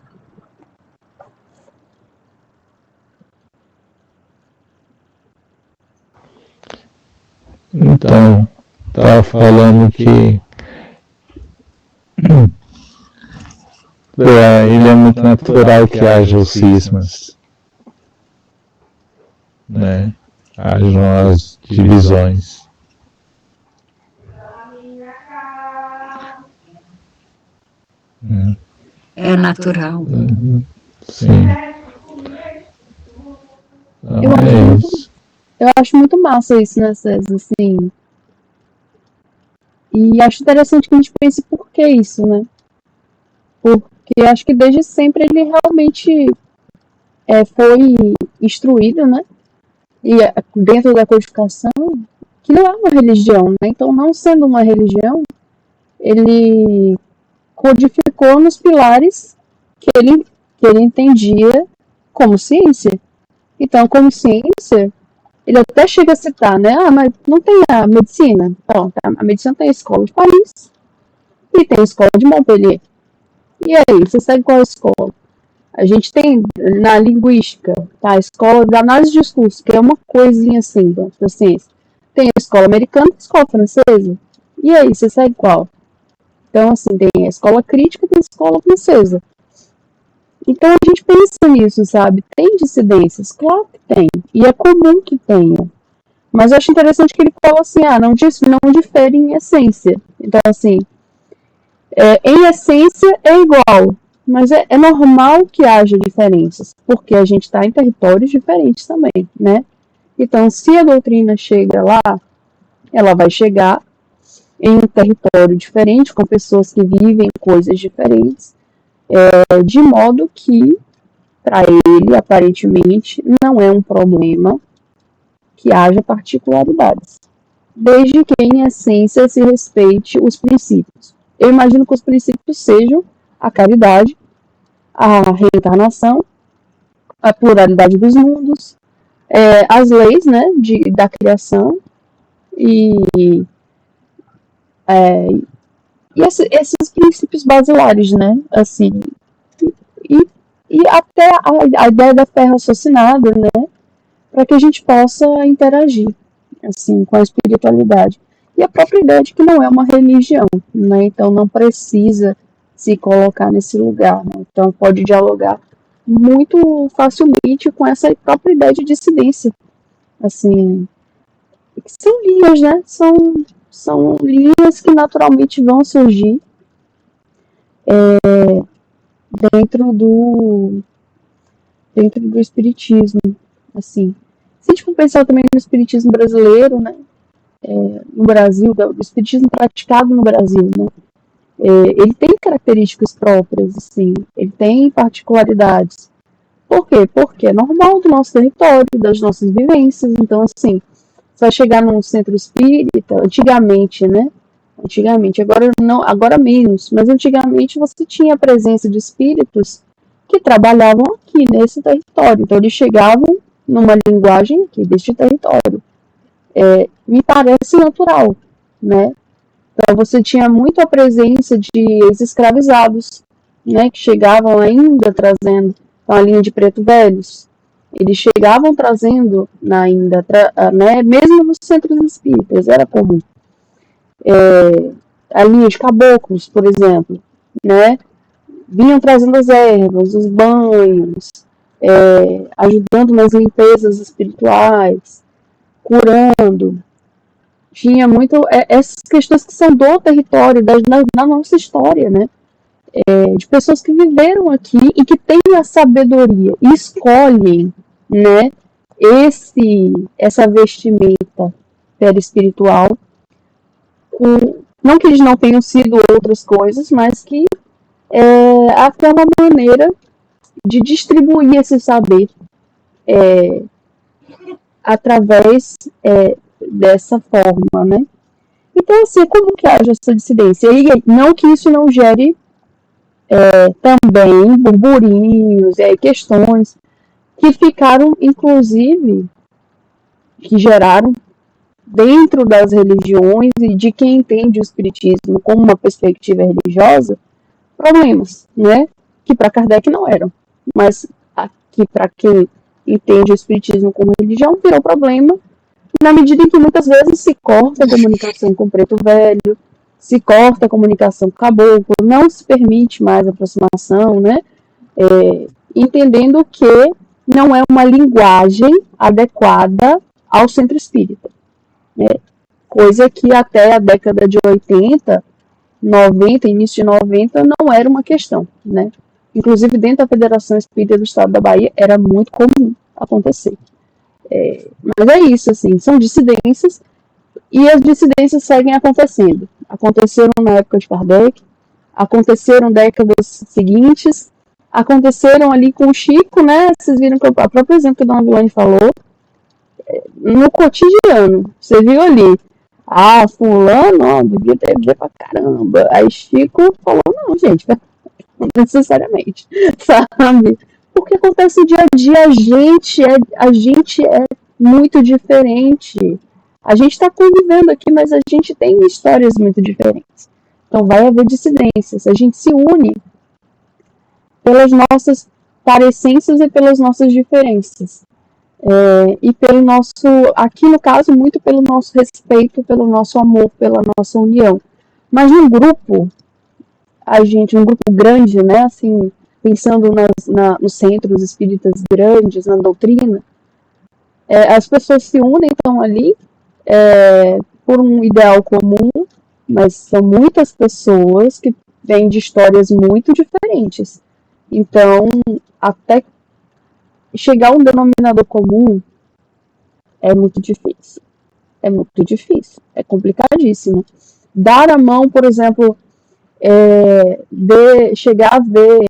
Então, estava falando que ele é muito natural que haja os cismas, né? Hajam as divisões. É natural. Sim. Eu acho muito massa isso, né, César? Assim, e acho interessante que a gente pense por que isso, né? Porque acho que desde sempre ele realmente foi instruído, né? E dentro da codificação, que não é uma religião, né? Então, não sendo uma religião, ele codificou nos pilares que ele entendia como ciência. Então, como ciência, ele até chega a citar, né? Mas não tem a medicina. Pronto, a medicina tem a escola de Paris e tem a escola de Montpellier. E aí, você segue qual escola? A gente tem na linguística, tá? A escola da análise de discurso, que é uma coisinha assim da ciência. Tem a escola americana e a escola francesa. E aí, você segue qual? Então, assim, tem a escola crítica e tem a escola francesa. Então, a gente pensa nisso, sabe? Tem dissidências? Claro que tem. E é comum que tenha. Mas eu acho interessante que ele fala assim, não difere em essência. Então, assim, em essência é igual. Mas é normal que haja diferenças, porque a gente está em territórios diferentes também, né? Então, se a doutrina chega lá, ela vai chegar em um território diferente, com pessoas que vivem coisas diferentes, de modo que, para ele, aparentemente, não é um problema que haja particularidades, desde que, em essência, se respeite os princípios. Eu imagino que os princípios sejam a caridade, a reencarnação, a pluralidade dos mundos, as leis, né, da criação e esses princípios basilares, né, assim, e até a ideia da fé raciocinada, né, para que a gente possa interagir, assim, com a espiritualidade. E a própria ideia de que não é uma religião, né, então não precisa se colocar nesse lugar, né, então pode dialogar muito facilmente com essa própria ideia de dissidência, assim, que são linhas, né, são linhas que naturalmente vão surgir dentro do espiritismo, assim. Se a gente for pensar também no espiritismo brasileiro, né, no Brasil, do espiritismo praticado no Brasil, né? Ele tem características próprias, assim, ele tem particularidades. Por quê? Porque é normal do nosso território, das nossas vivências. Então, assim, você vai chegar num centro espírita, antigamente, né? Antigamente, agora não, agora menos, mas antigamente você tinha a presença de espíritos que trabalhavam aqui nesse território. Então, eles chegavam numa linguagem aqui deste território. Me parece natural, né? Então, você tinha muito a presença de ex-escravizados, né, que chegavam ainda trazendo a linha de preto velhos. Eles chegavam trazendo ainda, né, mesmo nos centros espíritas, era comum. A linha de caboclos, por exemplo, né, vinham trazendo as ervas, os banhos, ajudando nas limpezas espirituais, curando. Tinha muito essas questões que são do território, da nossa história, né? De pessoas que viveram aqui e que têm a sabedoria e escolhem, né, essa vestimenta perispiritual, não que eles não tenham sido outras coisas, mas que até uma maneira de distribuir esse saber através dessa forma, né? Então, assim, como que age essa dissidência? E não que isso não gere também burburinhos, questões que ficaram, inclusive, que geraram dentro das religiões e de quem entende o espiritismo como uma perspectiva religiosa, problemas, né? Que para Kardec não eram, mas que para quem entende o espiritismo como religião virou problema, na medida em que muitas vezes se corta a comunicação com o preto velho, se corta a comunicação com o caboclo, não se permite mais aproximação, né? Entendendo que não é uma linguagem adequada ao centro espírita, né? Coisa que até a década de 80, 90, início de 90, não era uma questão, né? Inclusive dentro da Federação Espírita do Estado da Bahia era muito comum acontecer. Mas é isso, assim, são dissidências e as dissidências seguem acontecendo. Aconteceram na época de Kardec, aconteceram décadas seguintes, aconteceram ali com o Chico, né? Vocês viram que o próprio exemplo que a Dona Vilane falou, no cotidiano, você viu ali, fulano, ó, devia ter beber pra caramba. Aí Chico falou, não, gente, não necessariamente, sabe? Porque acontece no dia a dia, a gente é muito diferente. A gente está convivendo aqui, mas a gente tem histórias muito diferentes. Então vai haver dissidências. A gente se une pelas nossas parecências e pelas nossas diferenças. E pelo nosso, aqui no caso, muito pelo nosso respeito, pelo nosso amor, pela nossa união. Mas num grupo, num grupo grande, né, assim, pensando nos centros espíritas grandes, na doutrina, as pessoas se unem, então, ali, por um ideal comum, mas são muitas pessoas que vêm de histórias muito diferentes. Então, até chegar a um denominador comum é muito difícil. É muito difícil. É complicadíssimo. Dar a mão, por exemplo, chegar a ver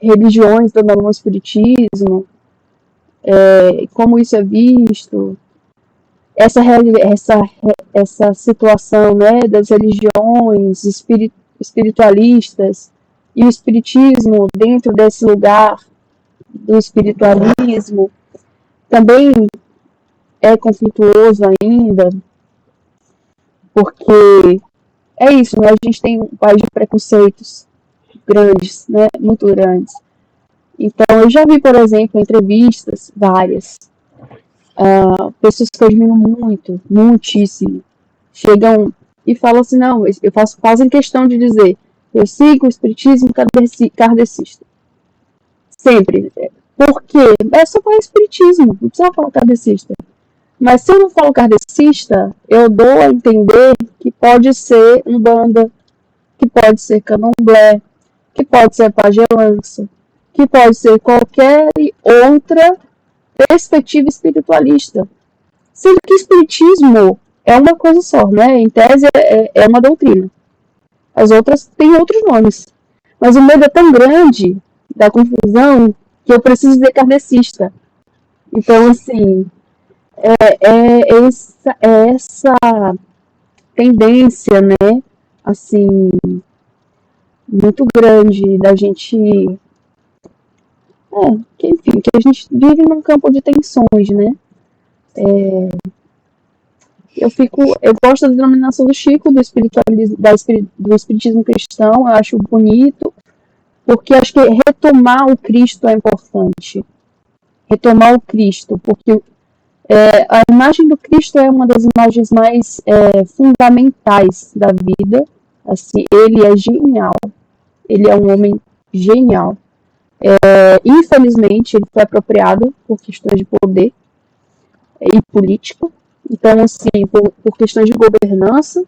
religiões dando a mão ao espiritismo, como isso é visto, essa situação, né, das religiões espiritualistas e o espiritismo dentro desse lugar do espiritualismo também é conflituoso ainda, porque é isso, né? A gente tem um país de preconceitos grandes, né? Muito grandes. Então, eu já vi, por exemplo, entrevistas várias, pessoas que eu admiro muito, muitíssimo, chegam e falam assim, não, fazem questão de dizer, eu sigo o espiritismo kardecista. Sempre. Porque só falar espiritismo, não precisa falar kardecista. Mas se eu não falo kardecista, eu dou a entender que pode ser umbanda, que pode ser candomblé, que pode ser pagelança, que pode ser qualquer outra perspectiva espiritualista. Sendo que o espiritismo é uma coisa só, né? Em tese é uma doutrina. As outras têm outros nomes. Mas o medo é tão grande da confusão que eu preciso ser kardecista. Então, assim, essa tendência, né, assim, muito grande da gente, enfim, que a gente vive num campo de tensões, né. Eu gosto da denominação do Chico, do espiritismo cristão, eu acho bonito, porque acho que retomar o Cristo é importante. Retomar o Cristo, porque a imagem do Cristo é uma das imagens mais fundamentais da vida. Assim, ele é genial. Ele é um homem genial. Infelizmente, ele foi apropriado por questões de poder e política. Então, assim, por questões de governança.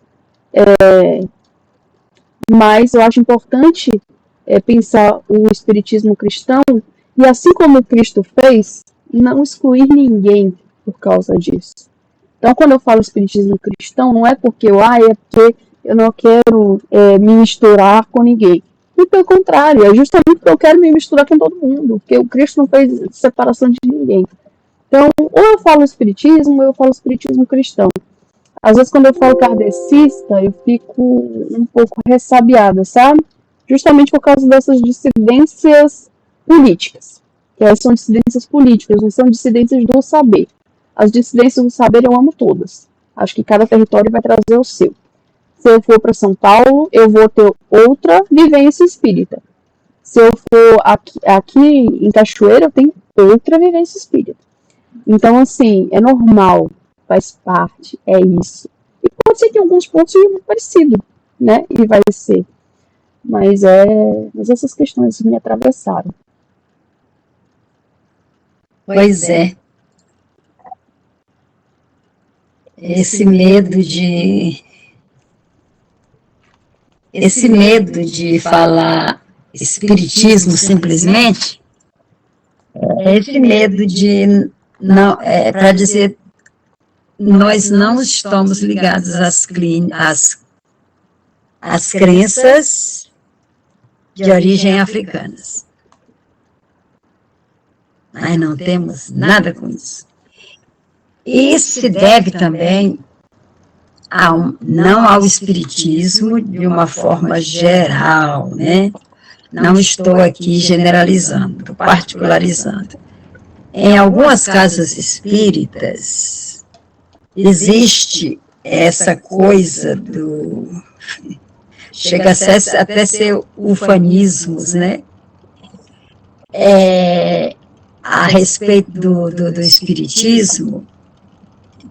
Mas eu acho importante pensar o espiritismo cristão e, assim como o Cristo fez, não excluir ninguém por causa disso. Então, quando eu falo espiritismo cristão, não é porque eu não quero me misturar com ninguém. E pelo contrário, é justamente porque eu quero me misturar com todo mundo, porque o Cristo não fez separação de ninguém. Então, ou eu falo espiritismo, ou eu falo espiritismo cristão. Às vezes, quando eu falo kardecista, eu fico um pouco ressabiada, sabe? Justamente por causa dessas dissidências políticas. Que são dissidências políticas, não são dissidências do saber. As dissidências do saber eu amo todas. Acho que cada território vai trazer o seu. Se eu for para São Paulo, eu vou ter outra vivência espírita. Se eu for aqui em Cachoeira, eu tenho outra vivência espírita. Então, assim, é normal, faz parte, é isso. E pode ser que em alguns pontos seja muito parecido, né? E vai ser. Mas essas questões me atravessaram. Pois é. Esse medo de falar espiritismo simplesmente, esse medo de não, para dizer, nós não estamos ligados às crenças de origem africanas. Nós não temos nada com isso. Isso se deve também não ao espiritismo de uma forma geral, né? Não estou aqui generalizando, particularizando. Em algumas casas espíritas, existe essa coisa chega até ser ufanismos, né? A respeito do espiritismo,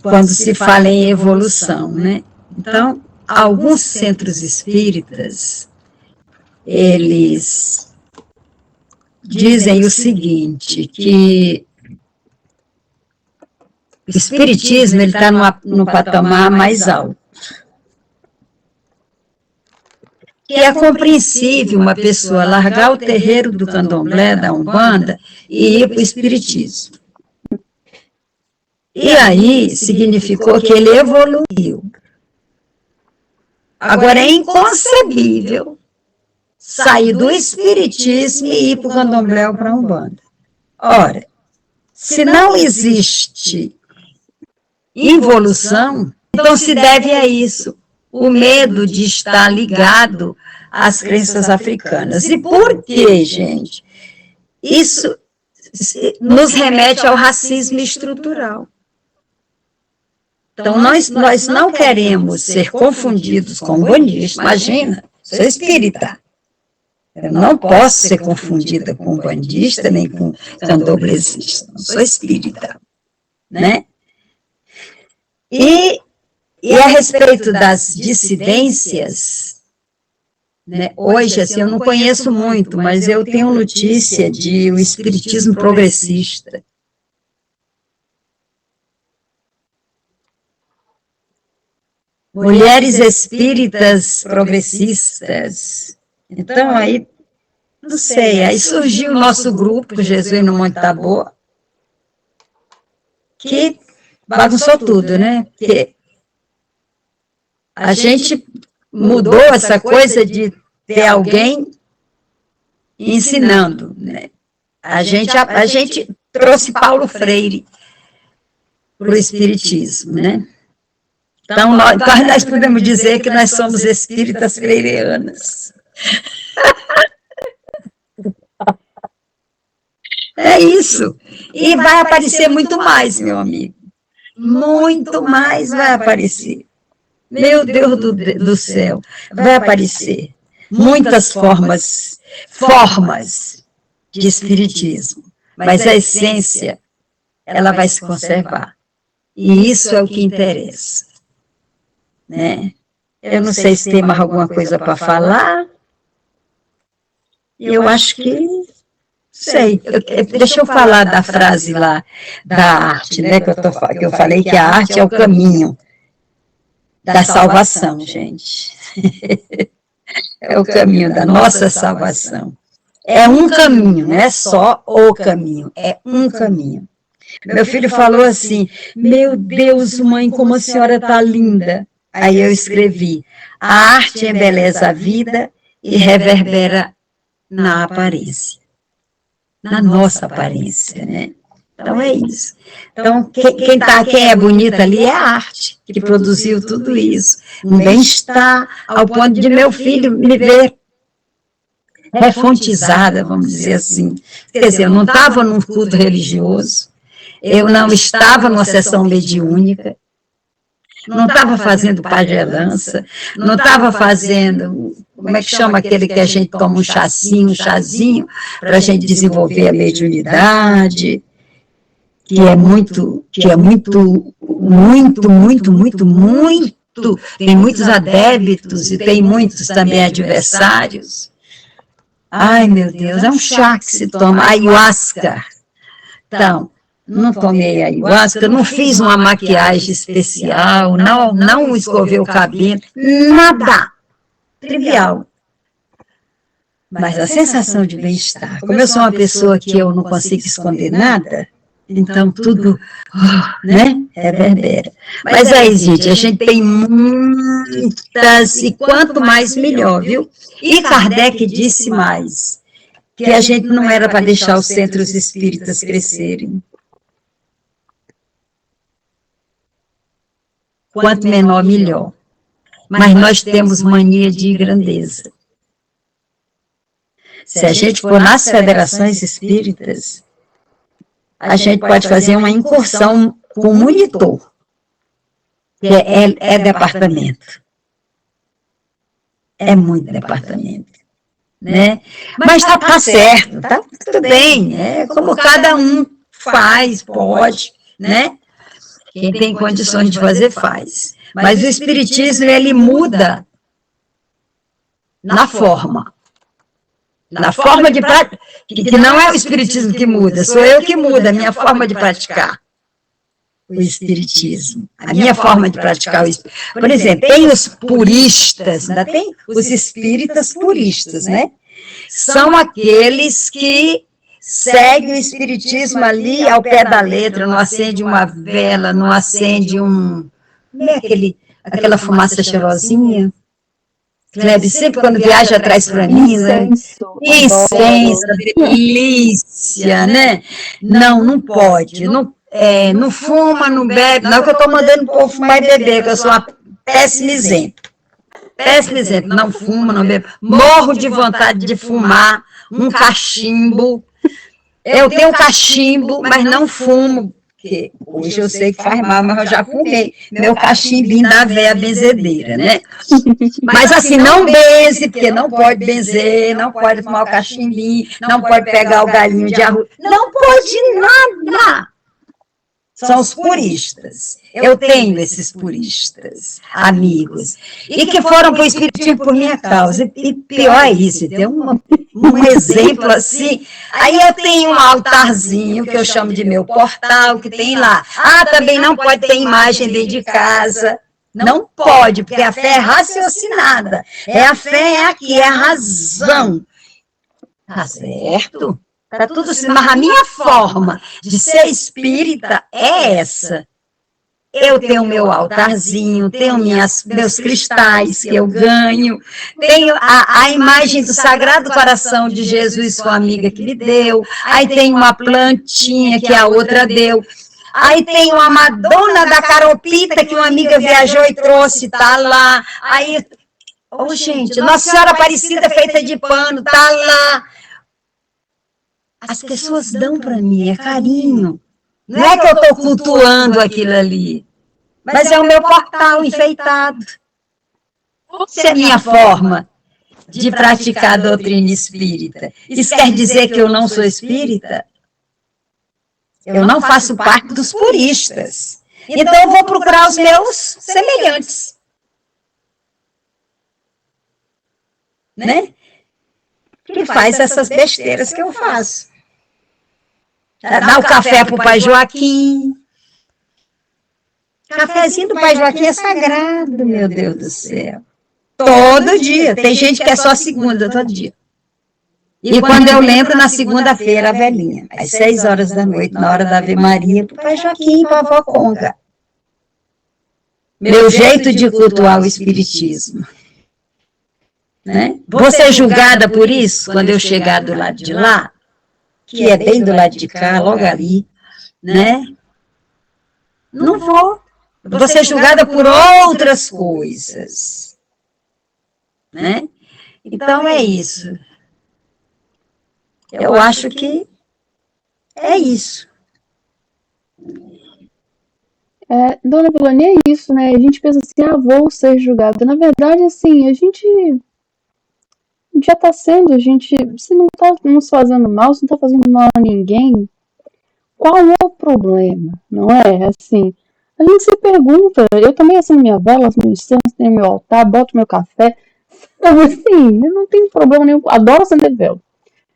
quando se fala em evolução, né? Então, alguns centros espíritas, eles dizem o seguinte, que o espiritismo está no patamar mais alto. Que é compreensível uma pessoa largar o terreiro do candomblé, da umbanda, e ir para o espiritismo. E aí significou que ele evoluiu. Agora é inconcebível sair do espiritismo e ir para o candomblé ou para a umbanda. Ora, se não existe involução, então se deve a isso, o medo de estar ligado às crenças africanas. E por quê, gente? Isso nos remete ao racismo estrutural. Então, nós não queremos ser confundidos com bandistas. Imagina, sou espírita. Eu não posso ser confundida com bandista, nem com candomblessista. Não sou espírita. Né? E a respeito das dissidências, né, hoje, assim, eu não conheço muito, mas eu tenho notícia de o espiritismo progressista. Mulheres espíritas progressistas. Então, aí, não sei, aí surgiu o nosso grupo, Jesus no Monte Tabor, que bagunçou tudo, né? Porque A gente mudou essa coisa de ter alguém ensinando, né? A gente trouxe Paulo Freire para o Espiritismo, né? Então, nós podemos dizer que nós somos espíritas freirianas. É isso. E vai aparecer muito mais, meu amigo. Muito mais vai aparecer. Meu Deus do céu, vai aparecer muitas formas de espiritismo, mas a essência, ela vai se conservar. E isso é o que interessa, né? Eu não sei se tem mais alguma coisa para falar. Eu acho que sei. Deixa eu falar da frase lá da arte, né? Que eu falei que a arte é o caminho da salvação, gente. É o caminho da nossa salvação. É um caminho, não é só o caminho, é um caminho. Meu filho falou assim, meu Deus, mãe, como a senhora está linda. Aí eu escrevi, a arte embeleza a vida e reverbera na aparência. Na nossa aparência, né? Então é isso. Então, quem é bonita ali é a arte, que produziu tudo isso. Um bem-estar, ao ponto de meu filho me ver refontizada, vamos dizer assim. Quer dizer, eu não estava num culto religioso, eu não estava numa sessão mediúnica, não estava fazendo pagelança, não estava fazendo, como é que chama aquele que a gente toma um chazinho, para a gente desenvolver a mediunidade, que é muito, tem muitos adébitos e tem muitos também adversários. Ai, meu Deus, é um chá que se toma, ayahuasca. Então, não tomei ayahuasca, não fiz uma maquiagem especial, não escovei o cabelo, nada, trivial. Mas a sensação de bem-estar, como eu sou uma pessoa que eu não consigo esconder nada, então tudo, né, reverbera. Mas aí, gente, a gente tem muitas, e quanto mais melhor, viu? E Kardec disse mais, que a gente não era para deixar os centros espíritas crescerem. Quanto menor, melhor. Mas nós temos mania de grandeza. Se a gente for nas federações espíritas, a gente pode fazer uma incursão com monitor, que é departamento. É muito departamento. Né? Mas tá certo, tá tudo bem, como cada um faz, pode, né? Quem tem condições de fazer, faz. Mas o espiritismo, ele muda na forma. Na forma de prática, que não é o espiritismo que muda, sou eu que muda a minha forma de praticar o espiritismo. A minha forma de praticar o espiritismo. Por exemplo, tem os puristas, ainda tem os espíritas puristas, né? São aqueles que seguem o espiritismo ali ao pé da letra, não acende uma vela, não acende aquela fumaça cheirosinha. Kleber, sempre quando viaja traz para mim, né? Incenso, delícia, né? Não pode, não fuma, não bebe, não é que eu estou mandando o povo fumar e beber, que eu sou uma péssimo exemplo. Péssimo exemplo, não fuma, não bebe, morro de vontade de fumar um cachimbo. Eu tenho um cachimbo, mas não fumo, porque hoje eu sei que faz mal, mas eu já fumei meu cachimbinho da véia benzedeira, né? Mas assim, não benze, porque não pode benzer, não pode fumar o cachimbinho, não pode pegar o galinho de arroz, não pode nada. São os puristas. Eu tenho esses puristas, amigos, e que foram para o espiritismo por minha causa. E pior é isso, tem um exemplo assim. Aí eu tenho um altarzinho, que eu chamo de meu portal, que tem lá. Também não pode ter imagem dentro de casa. Não pode, porque a fé é raciocinada. A fé é aqui, é a razão. Tá certo? Tá tudo assim, mas a minha forma de ser espírita é essa. Eu tenho meu altarzinho, tenho meus cristais que eu ganho, tenho a imagem do Sagrado Coração de Jesus com a amiga que me deu, aí tem uma plantinha que a outra deu, aí tem uma Madonna da Caropita que uma amiga viajou e trouxe, tá lá, aí, gente, Nossa Senhora Aparecida feita de pano, tá lá. As pessoas dão para mim, é carinho. Não é que eu estou cultuando aquilo ali, mas é o meu portal enfeitado. Essa é a minha forma de praticar a doutrina espírita. Isso quer dizer que eu não sou espírita? Eu não faço parte dos puristas. Então eu vou procurar os meus semelhantes. Né? Que faz essas besteiras que eu faço. Dá o café para o Pai Joaquim. Cafezinho do Pai Joaquim é sagrado, meu Deus do céu. Todo dia. Tem gente que é só segunda, todo dia. E quando eu lembro, na segunda-feira, a velhinha, às 6 horas da noite, na hora da Ave Maria, para o Pai Joaquim, para a avó Conga. Meu jeito de cultuar o Espiritismo. Né? Vou ser julgada por isso, quando eu chegar do lado de lá, que é bem do lado de cá, logo ali, né? Não vou. Vou ser julgada por outras coisas. Né? Então é isso. Eu acho que é isso. Dona Vilani, é isso, né? A gente pensa assim, vou ser julgada. Na verdade, assim, a gente já está sendo, se não está nos fazendo mal, se não está fazendo mal a ninguém, qual é o problema? Não é? Assim, a gente se pergunta, eu também acendo minha vela, meu incenso, tenho meu altar, boto meu café, então, assim, eu não tenho problema nenhum, adoro acender vela.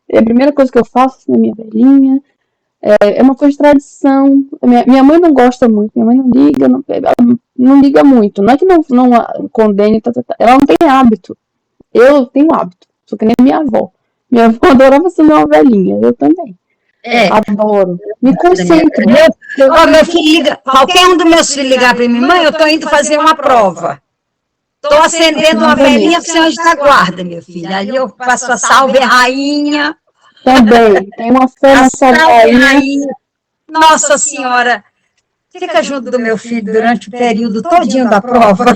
É a primeira coisa que eu faço na minha velinha, é uma coisa de tradição. Minha mãe não gosta muito, minha mãe não liga, não liga muito, não é que não condene, ela não tem hábito. Eu tenho hábito, sou que nem minha avó. Minha avó adorava acender uma velhinha, eu também. Adoro. Me concentro. Meu filho liga, qualquer um dos meus filhos ligar para mim, mãe, eu estou indo fazer uma prova. Estou acendendo uma velhinha para o senhor da guarda, meu filho. Ali eu faço a salve rainha. Também, tem uma fé nessa rainha. Nossa Senhora, fica junto do meu filho durante o período todinho da prova.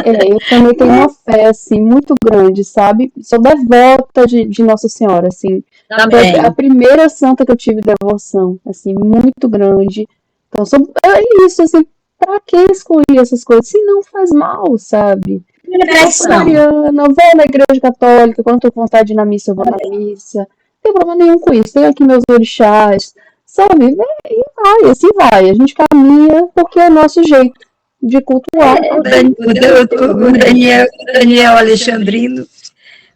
Eu também tenho uma fé, assim, muito grande, sabe? Sou devota de Nossa Senhora, assim. Também. Foi a primeira santa que eu tive devoção, assim, muito grande. Então, é isso, assim, pra que excluir essas coisas? Se não faz mal, sabe? Sou mariana, vou na igreja católica, quando estou com vontade de ir na missa, eu vou na missa. Não tem problema nenhum com isso. Tenho aqui meus orixás, sabe? E vai, assim vai. A gente caminha porque é o nosso jeito de cultuar. O Daniel Alexandrino,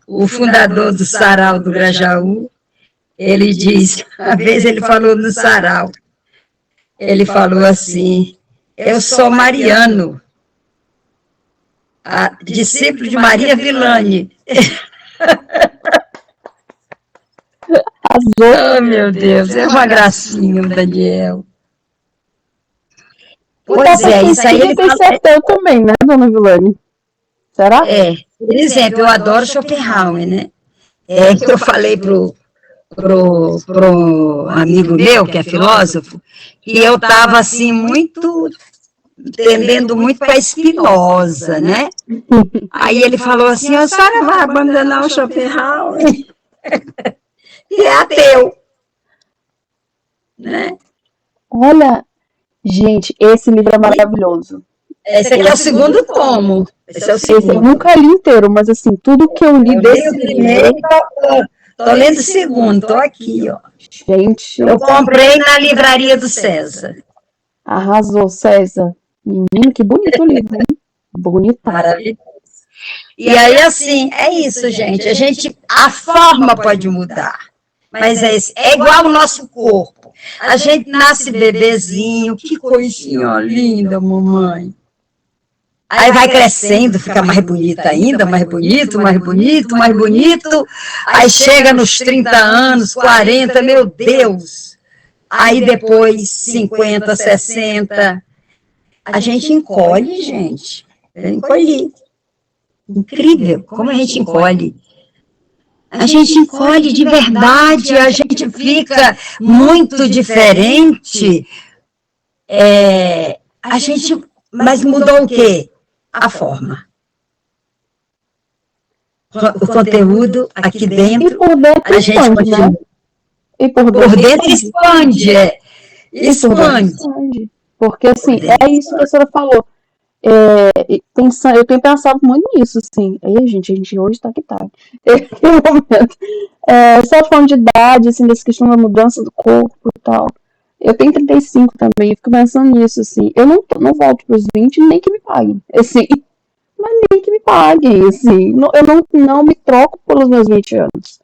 o fundador do Sarau do Grajaú, ele diz, uma vez ele falou no Sarau, ele falou assim, eu sou mariano, discípulo de Maria Vilani. Oh, meu Deus, é uma gracinha o Daniel. Pois é, isso aí ele fala... também, né, dona Vilani? Será? Por exemplo, eu adoro Schopenhauer, né? Que eu falei pro amigo meu, que é filósofo, que eu estava, assim, tendendo muito para Spinoza, né? Aí ele falou assim, a senhora vai abandonar o Schopenhauer? E é ateu. Né? Olha, gente, esse livro é maravilhoso. Esse aqui é o segundo tomo. Esse é o segundo. Eu nunca li inteiro, mas assim, tudo que eu li desse livro... Estou lendo o segundo, estou aqui, ó. Gente... Eu comprei na livraria do César. Arrasou, César. Menino, que bonito o livro, hein? Bonito. Maravilhoso. E aí, assim, é isso, gente. A forma pode mudar. Mas é igual o nosso corpo. A gente nasce bebezinho, que coisinha linda, mamãe. Aí vai crescendo, fica mais bonita ainda, mais bonito, mais bonito, mais bonito. Aí chega nos 30 anos, 40, meu Deus. Aí depois 50, 60. a gente encolhe, gente. Eu encolhi. Incrível como a gente encolhe. A gente encolhe de verdade, a gente fica muito diferente. Mas mudou o quê? A forma. O conteúdo aqui E dentro, por dentro a gente expande, né? continua. E por Por dentro expande. expande, E por dentro expande. expande. Porque, assim, Por dentro é isso que a senhora falou. Eu tenho pensado muito nisso, assim. Aí, gente hoje tá que tá. Em momento. Só falando de idade, assim, dessa questão da mudança do corpo e tal. Eu tenho 35 também, eu fico pensando nisso, assim. Eu não volto pros 20, nem que me paguem. Assim, mas nem que me paguem, assim. Eu não me troco pelos meus 20 anos.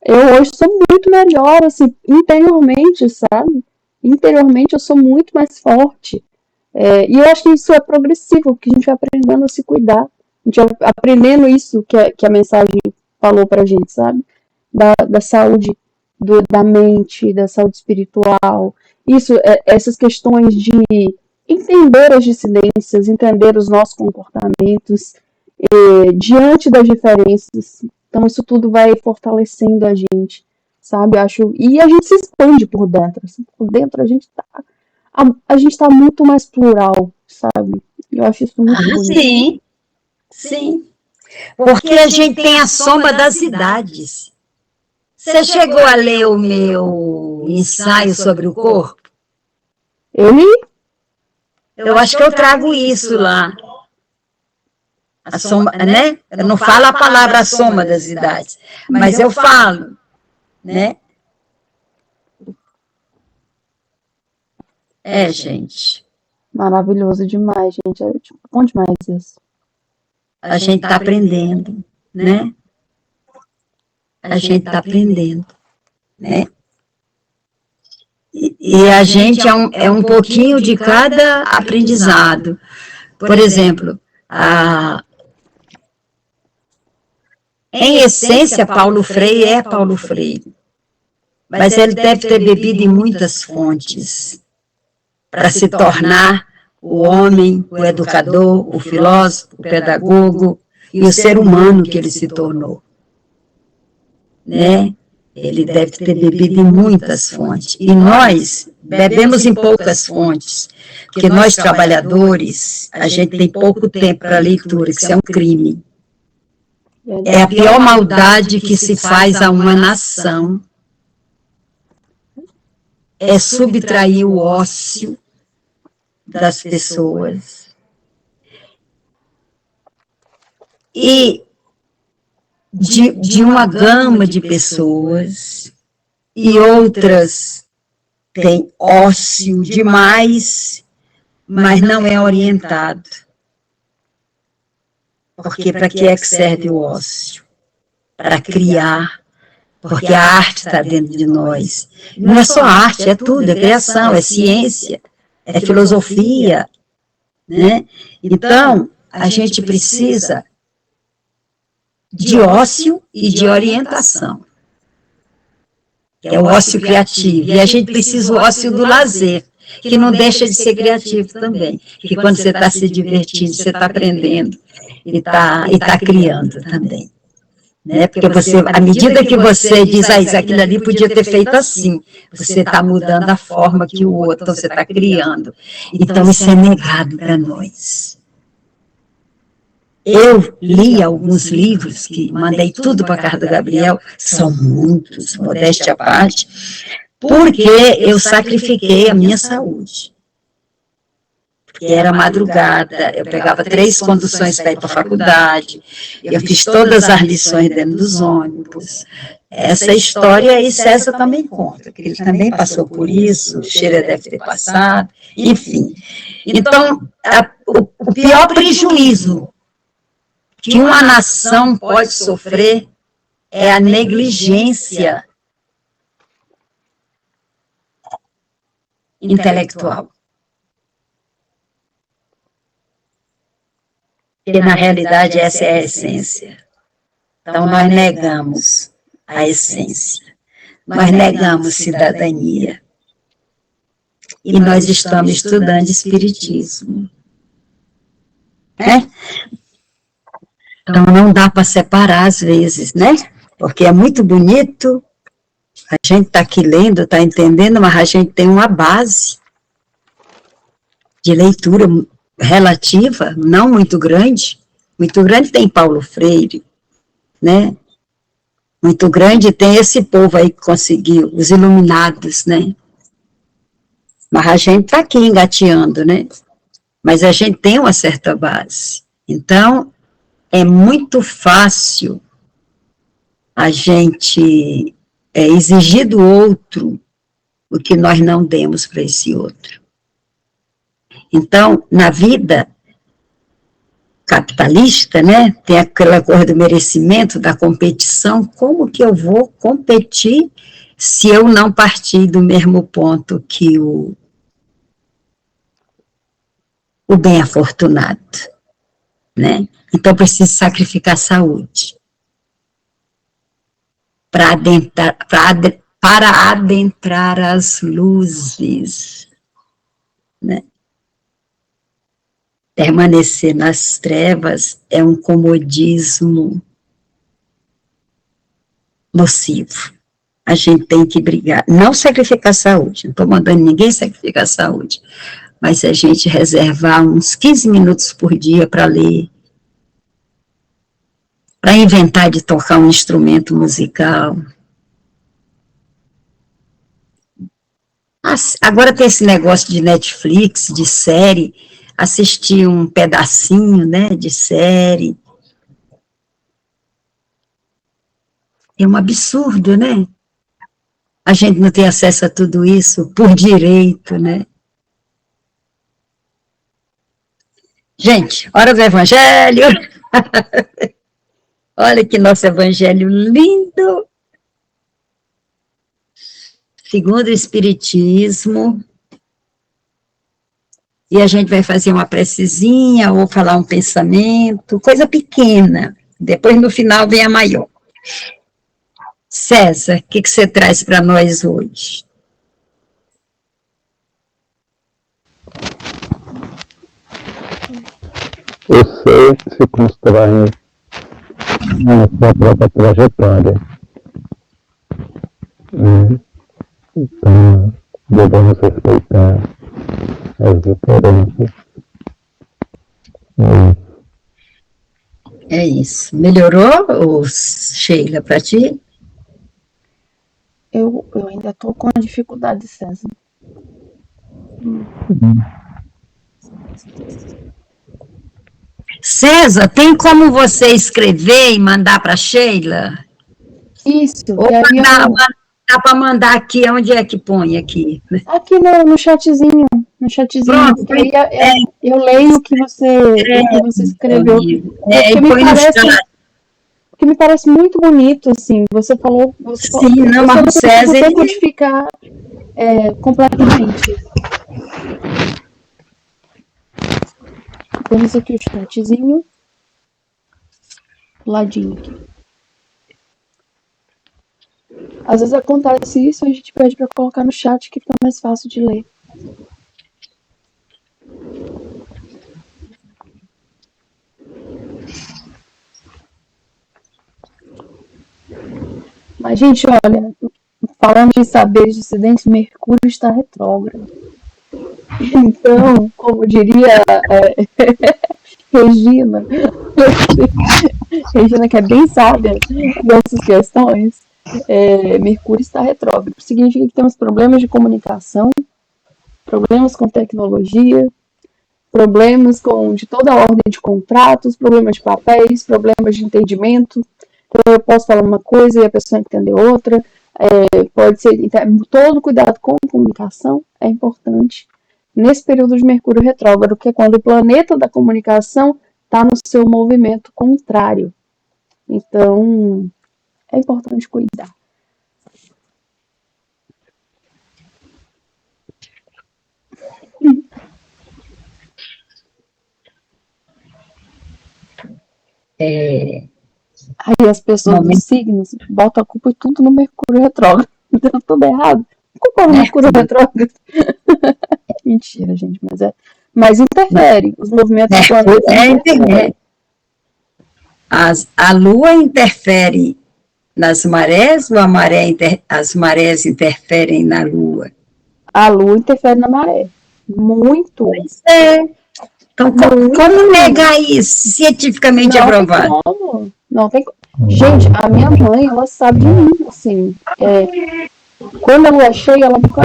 Eu hoje sou muito melhor, assim, interiormente, sabe? Interiormente eu sou muito mais forte. E eu acho que isso é progressivo, que a gente vai aprendendo a se cuidar. A gente vai aprendendo isso que a mensagem falou pra gente, sabe? Da saúde da mente, da saúde espiritual. Essas questões de entender as dissidências, entender os nossos comportamentos diante das diferenças. Então, isso tudo vai fortalecendo a gente, sabe? E a gente se expande por dentro. Assim, por dentro a gente tá muito mais plural, sabe? Eu acho isso muito bonito. Sim, sim. Porque a gente tem a soma das idades. Você chegou a ler o meu ensaio sobre o corpo? Eu acho que eu trago isso lá. A soma, né? Eu não falo a palavra a soma das idades, mas eu falo, né? Gente. Maravilhoso demais, gente. É bom demais isso. A gente tá aprendendo, né? A gente tá aprendendo, né? E a gente é um pouquinho de cada aprendizado. Por exemplo, em essência, Paulo Freire é Paulo Freire. Mas ele deve ter bebido em muitas fontes para se tornar o homem, o educador, o filósofo, o pedagogo e o ser humano que ele se tornou. Né? Ele deve ter bebido em muitas fontes. E nós bebemos em poucas fontes, porque nós, trabalhadores, a gente tem pouco tempo para leitura, que isso é um crime. É a pior maldade que se faz a uma nação. É subtrair o ócio das pessoas. E de uma gama de pessoas, e outras têm ócio demais, mas não é orientado. Porque para que é que serve o ócio? Para criar, porque a arte está dentro de nós. Não é só arte, é tudo, é criação, é ciência, é filosofia, né? Então, a gente precisa de ócio e de orientação. É o ócio criativo. E a gente precisa do ócio do lazer, que não deixa de ser criativo também. Que quando você está se divertindo, você está aprendendo e está criando também. Né? Porque à medida que você diz, isso aquilo ali podia ter feito assim, você está mudando a forma que o outro, então você está criando. Então isso é negado para nós. Eu li alguns livros, que mandei tudo para a casa do Gabriel, são muitos, modéstia à parte, porque eu sacrifiquei a minha saúde. Porque era madrugada, eu pegava 3 conduções para ir para a faculdade, eu fiz todas as lições dentro dos ônibus. Essa história, e César também conta, que ele também passou por isso, o Sheila deve ter passado, enfim. Então, o pior prejuízo que uma nação pode sofrer é a negligência intelectual. Porque, na realidade, essa é a essência. Então, nós negamos a essência. Nós negamos cidadania. E nós estamos estudando espiritismo. né? Então não dá para separar às vezes, né? Porque é muito bonito, a gente está aqui lendo, está entendendo, mas a gente tem uma base de leitura relativa, não muito grande. Muito grande tem Paulo Freire, né? Muito grande tem esse povo aí que conseguiu, os iluminados, né? Mas a gente está aqui engateando, né? Mas a gente tem uma certa base. Então, é muito fácil a gente exigir do outro o que nós não demos para esse outro. Então, na vida capitalista, né, tem aquela coisa do merecimento, da competição. Como que eu vou competir se eu não partir do mesmo ponto que o bem afortunado, né? Então, preciso sacrificar a saúde para adentrar as luzes, né? Permanecer nas trevas é um comodismo nocivo. A gente tem que brigar, não sacrificar a saúde, não estou mandando ninguém sacrificar a saúde, mas se a gente reservar uns 15 minutos por dia para ler, para inventar de tocar um instrumento musical. Agora tem esse negócio de Netflix, de série, assistir um pedacinho, né, de série. É um absurdo, né? A gente não tem acesso a tudo isso por direito, né? Gente, hora do Evangelho. Olha que nosso Evangelho lindo. Segundo o Espiritismo. E a gente vai fazer uma precezinha ou falar um pensamento, coisa pequena. Depois, no final, vem a maior. César, o que você traz para nós hoje? Você se constrói na sua própria trajetória. Então, devemos respeitar as diferenças. É isso. Melhorou, Sheila, para ti? Eu ainda estou com a dificuldade, César. César, tem como você escrever e mandar para a Sheila? Isso. Ou dá para mandar aqui, onde é que põe aqui? Aqui no chatzinho. No chatzinho. Pronto. Aí eu leio o que você escreveu. Porque me parece muito bonito, assim. Você falou. Sim, não, mas o César. Você codificar completamente. Vamos aqui o chatzinho. Ladinho aqui. Às vezes acontece isso, a gente pede para colocar no chat que fica mais fácil de ler. Mas, gente, olha, falando de saberes dissidentes, Mercúrio está retrógrado. Então, como diria Regina, Regina que é bem sábia dessas questões, Mercúrio está retrógrado. Significa que temos problemas de comunicação, problemas com tecnologia, problemas de toda a ordem de contratos, problemas de papéis, problemas de entendimento. Então, eu posso falar uma coisa e a pessoa entender outra. Pode ser. Todo cuidado com a comunicação é importante nesse período de Mercúrio retrógrado, que é quando o planeta da comunicação está no seu movimento contrário. Então, é importante cuidar. Aí as pessoas dos signos botam a culpa tudo no Mercúrio retrógrado. Então, tudo errado. Culpa no Mercúrio retrógrado. Mentira, gente, mas Mas interfere. Os movimentos do planeta interferem. A Lua interfere nas marés ou as marés interferem na Lua? A Lua interfere na maré. Muito. Pois é. Então, como negar isso? Cientificamente aprovado. Não tem como. Gente, a minha mãe, ela sabe de mim, assim. Quando a lua é cheia, ela fica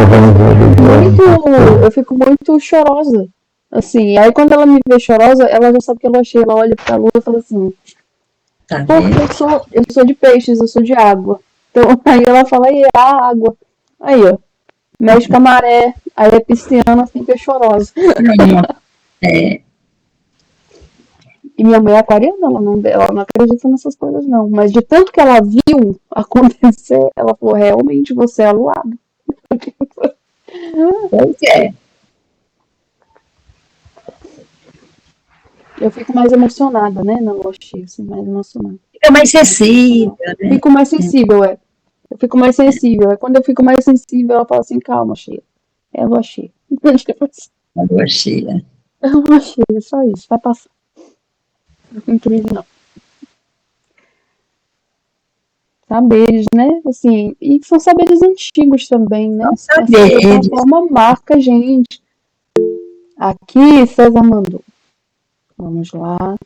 eu fico muito chorosa. Assim, aí quando ela me vê chorosa, ela já sabe que a lua é cheia. Ela olha pra lua e fala assim, Tá porque eu sou de peixes, eu sou de água. Então, aí ela fala, aí é a água. Aí, ó. Mexe com a maré, aí é pisciana, fica chorosa. É. E minha mãe é aquariana, ela não acredita nessas coisas, não. Mas de tanto que ela viu acontecer, ela falou, realmente, você é aluado. Pois é. Eu fico mais emocionada, né, na lua cheia, assim, mais emocionada. Fica mais sensível, né? Fico mais sensível, Eu fico mais sensível. Aí quando eu fico mais sensível, ela fala assim, calma, cheia. É a lua cheia. A lua cheia. É a lua cheia, só isso, vai passar. Não tem crise, não. Saberes, né? Assim, e são saberes antigos também, né? São saberes. De certa forma marca a gente. Aqui, César mandou. Vamos lá.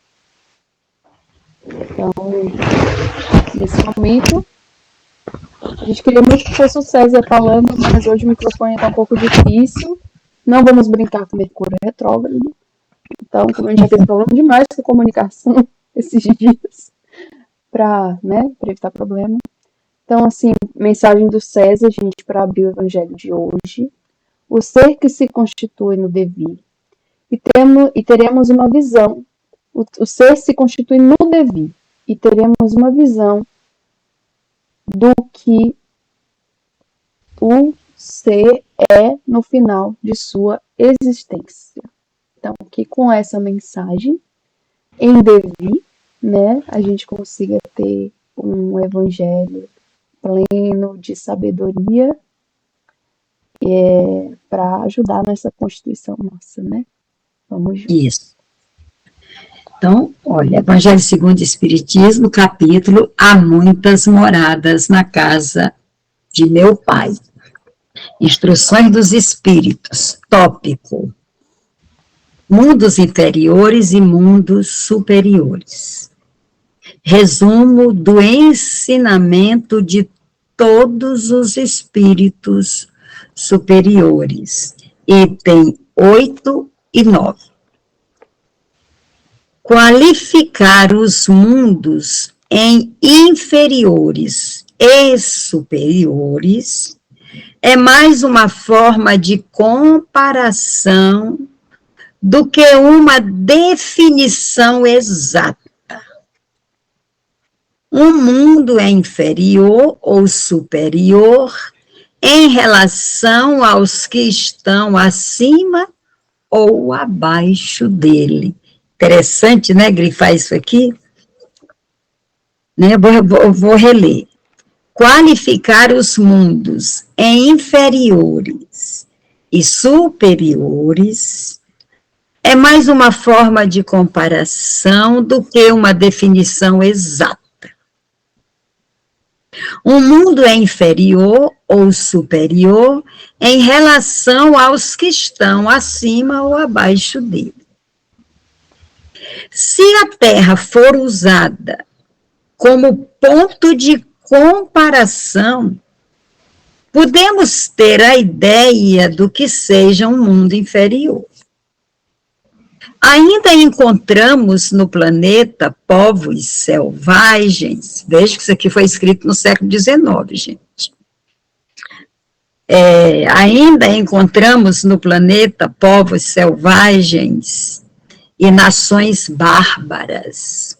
Então, nesse momento, a gente queria muito que fosse o César falando, mas hoje o microfone está um pouco difícil. Não vamos brincar com Mercúrio retrógrado. Então, como a gente já teve problema demais com a comunicação esses dias, para evitar problema. Então, assim, mensagem do César, gente, para abrir o evangelho de hoje. O ser que se constitui no devir. E teremos uma visão. O ser se constitui no devir. E teremos uma visão do que o ser é no final de sua existência. Então, que com essa mensagem, em devir, né, a gente consiga ter um evangelho pleno de sabedoria para ajudar nessa constituição nossa, né? Vamos juntos. Isso. Então, olha, Evangelho segundo o Espiritismo, capítulo Há muitas moradas na casa de meu pai. Instruções dos Espíritos, tópico. Mundos inferiores e mundos superiores. Resumo do ensinamento de todos os espíritos superiores. Item 8 e 9. Qualificar os mundos em inferiores e superiores é mais uma forma de comparação do que uma definição exata. Um mundo é inferior ou superior em relação aos que estão acima ou abaixo dele. Interessante, né, grifar isso aqui? Né, vou reler. Qualificar os mundos em inferiores e superiores é mais uma forma de comparação do que uma definição exata. Um mundo é inferior ou superior em relação aos que estão acima ou abaixo dele. Se a Terra for usada como ponto de comparação, podemos ter a ideia do que seja um mundo inferior. Ainda encontramos no planeta povos selvagens. Veja que isso aqui foi escrito no século XIX, gente. Ainda encontramos no planeta povos selvagens e nações bárbaras,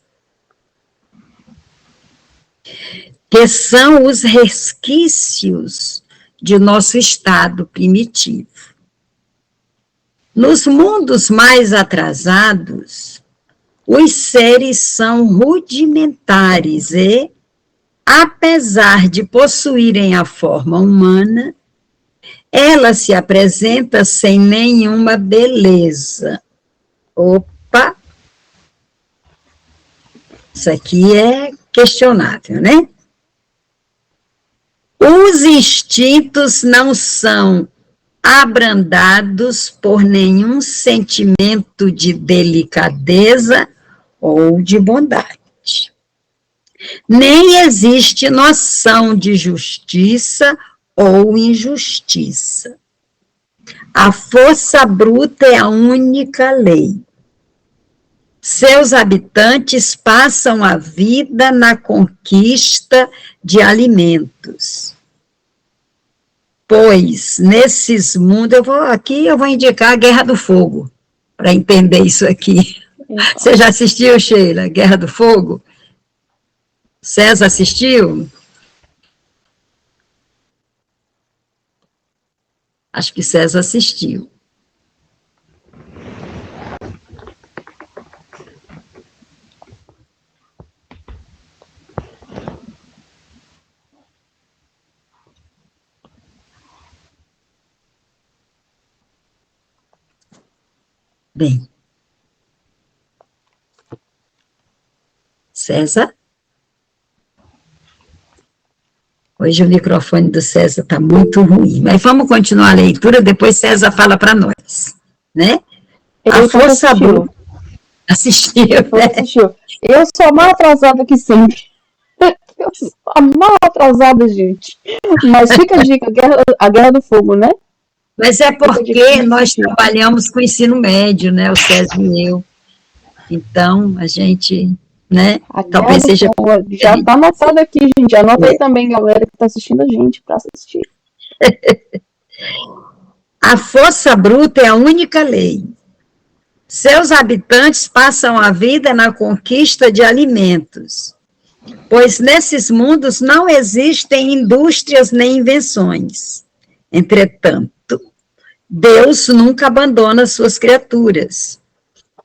que são os resquícios de nosso estado primitivo. Nos mundos mais atrasados, os seres são rudimentares e, apesar de possuírem a forma humana, ela se apresenta sem nenhuma beleza. Opa! Isso aqui é questionável, né? Os instintos não são abrandados por nenhum sentimento de delicadeza ou de bondade. Nem existe noção de justiça ou injustiça. A força bruta é a única lei. Seus habitantes passam a vida na conquista de alimentos. Pois, nesses mundos, eu vou indicar a Guerra do Fogo, para entender isso aqui. Você já assistiu, Sheila, Guerra do Fogo? César assistiu? Acho que César assistiu. Bem. César? Hoje o microfone do César está muito ruim, mas vamos continuar a leitura, depois César fala para nós, né? A força bruta. Assistiu, né? Assistiu. Eu sou mal atrasada que sempre. Eu sou mal atrasada, gente. Mas fica a dica, a Guerra do Fogo, né? Mas é porque nós trabalhamos com ensino médio, né? O César e eu. Então, a gente, né? Talvez seja... Já está anotado aqui, gente. Anota aí também, galera, que está assistindo a gente, para assistir. A força bruta é a única lei. Seus habitantes passam a vida na conquista de alimentos, pois nesses mundos não existem indústrias nem invenções. Entretanto, Deus nunca abandona suas criaturas.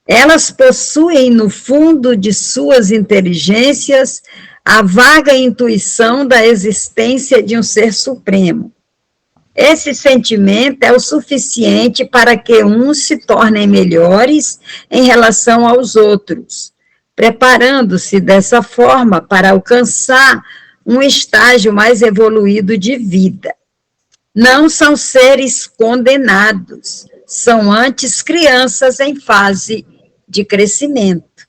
Elas possuem no fundo de suas inteligências a vaga intuição da existência de um ser supremo. Esse sentimento é o suficiente para que uns se tornem melhores em relação aos outros, preparando-se dessa forma para alcançar um estágio mais evoluído de vida. Não são seres condenados, são antes crianças em fase de crescimento.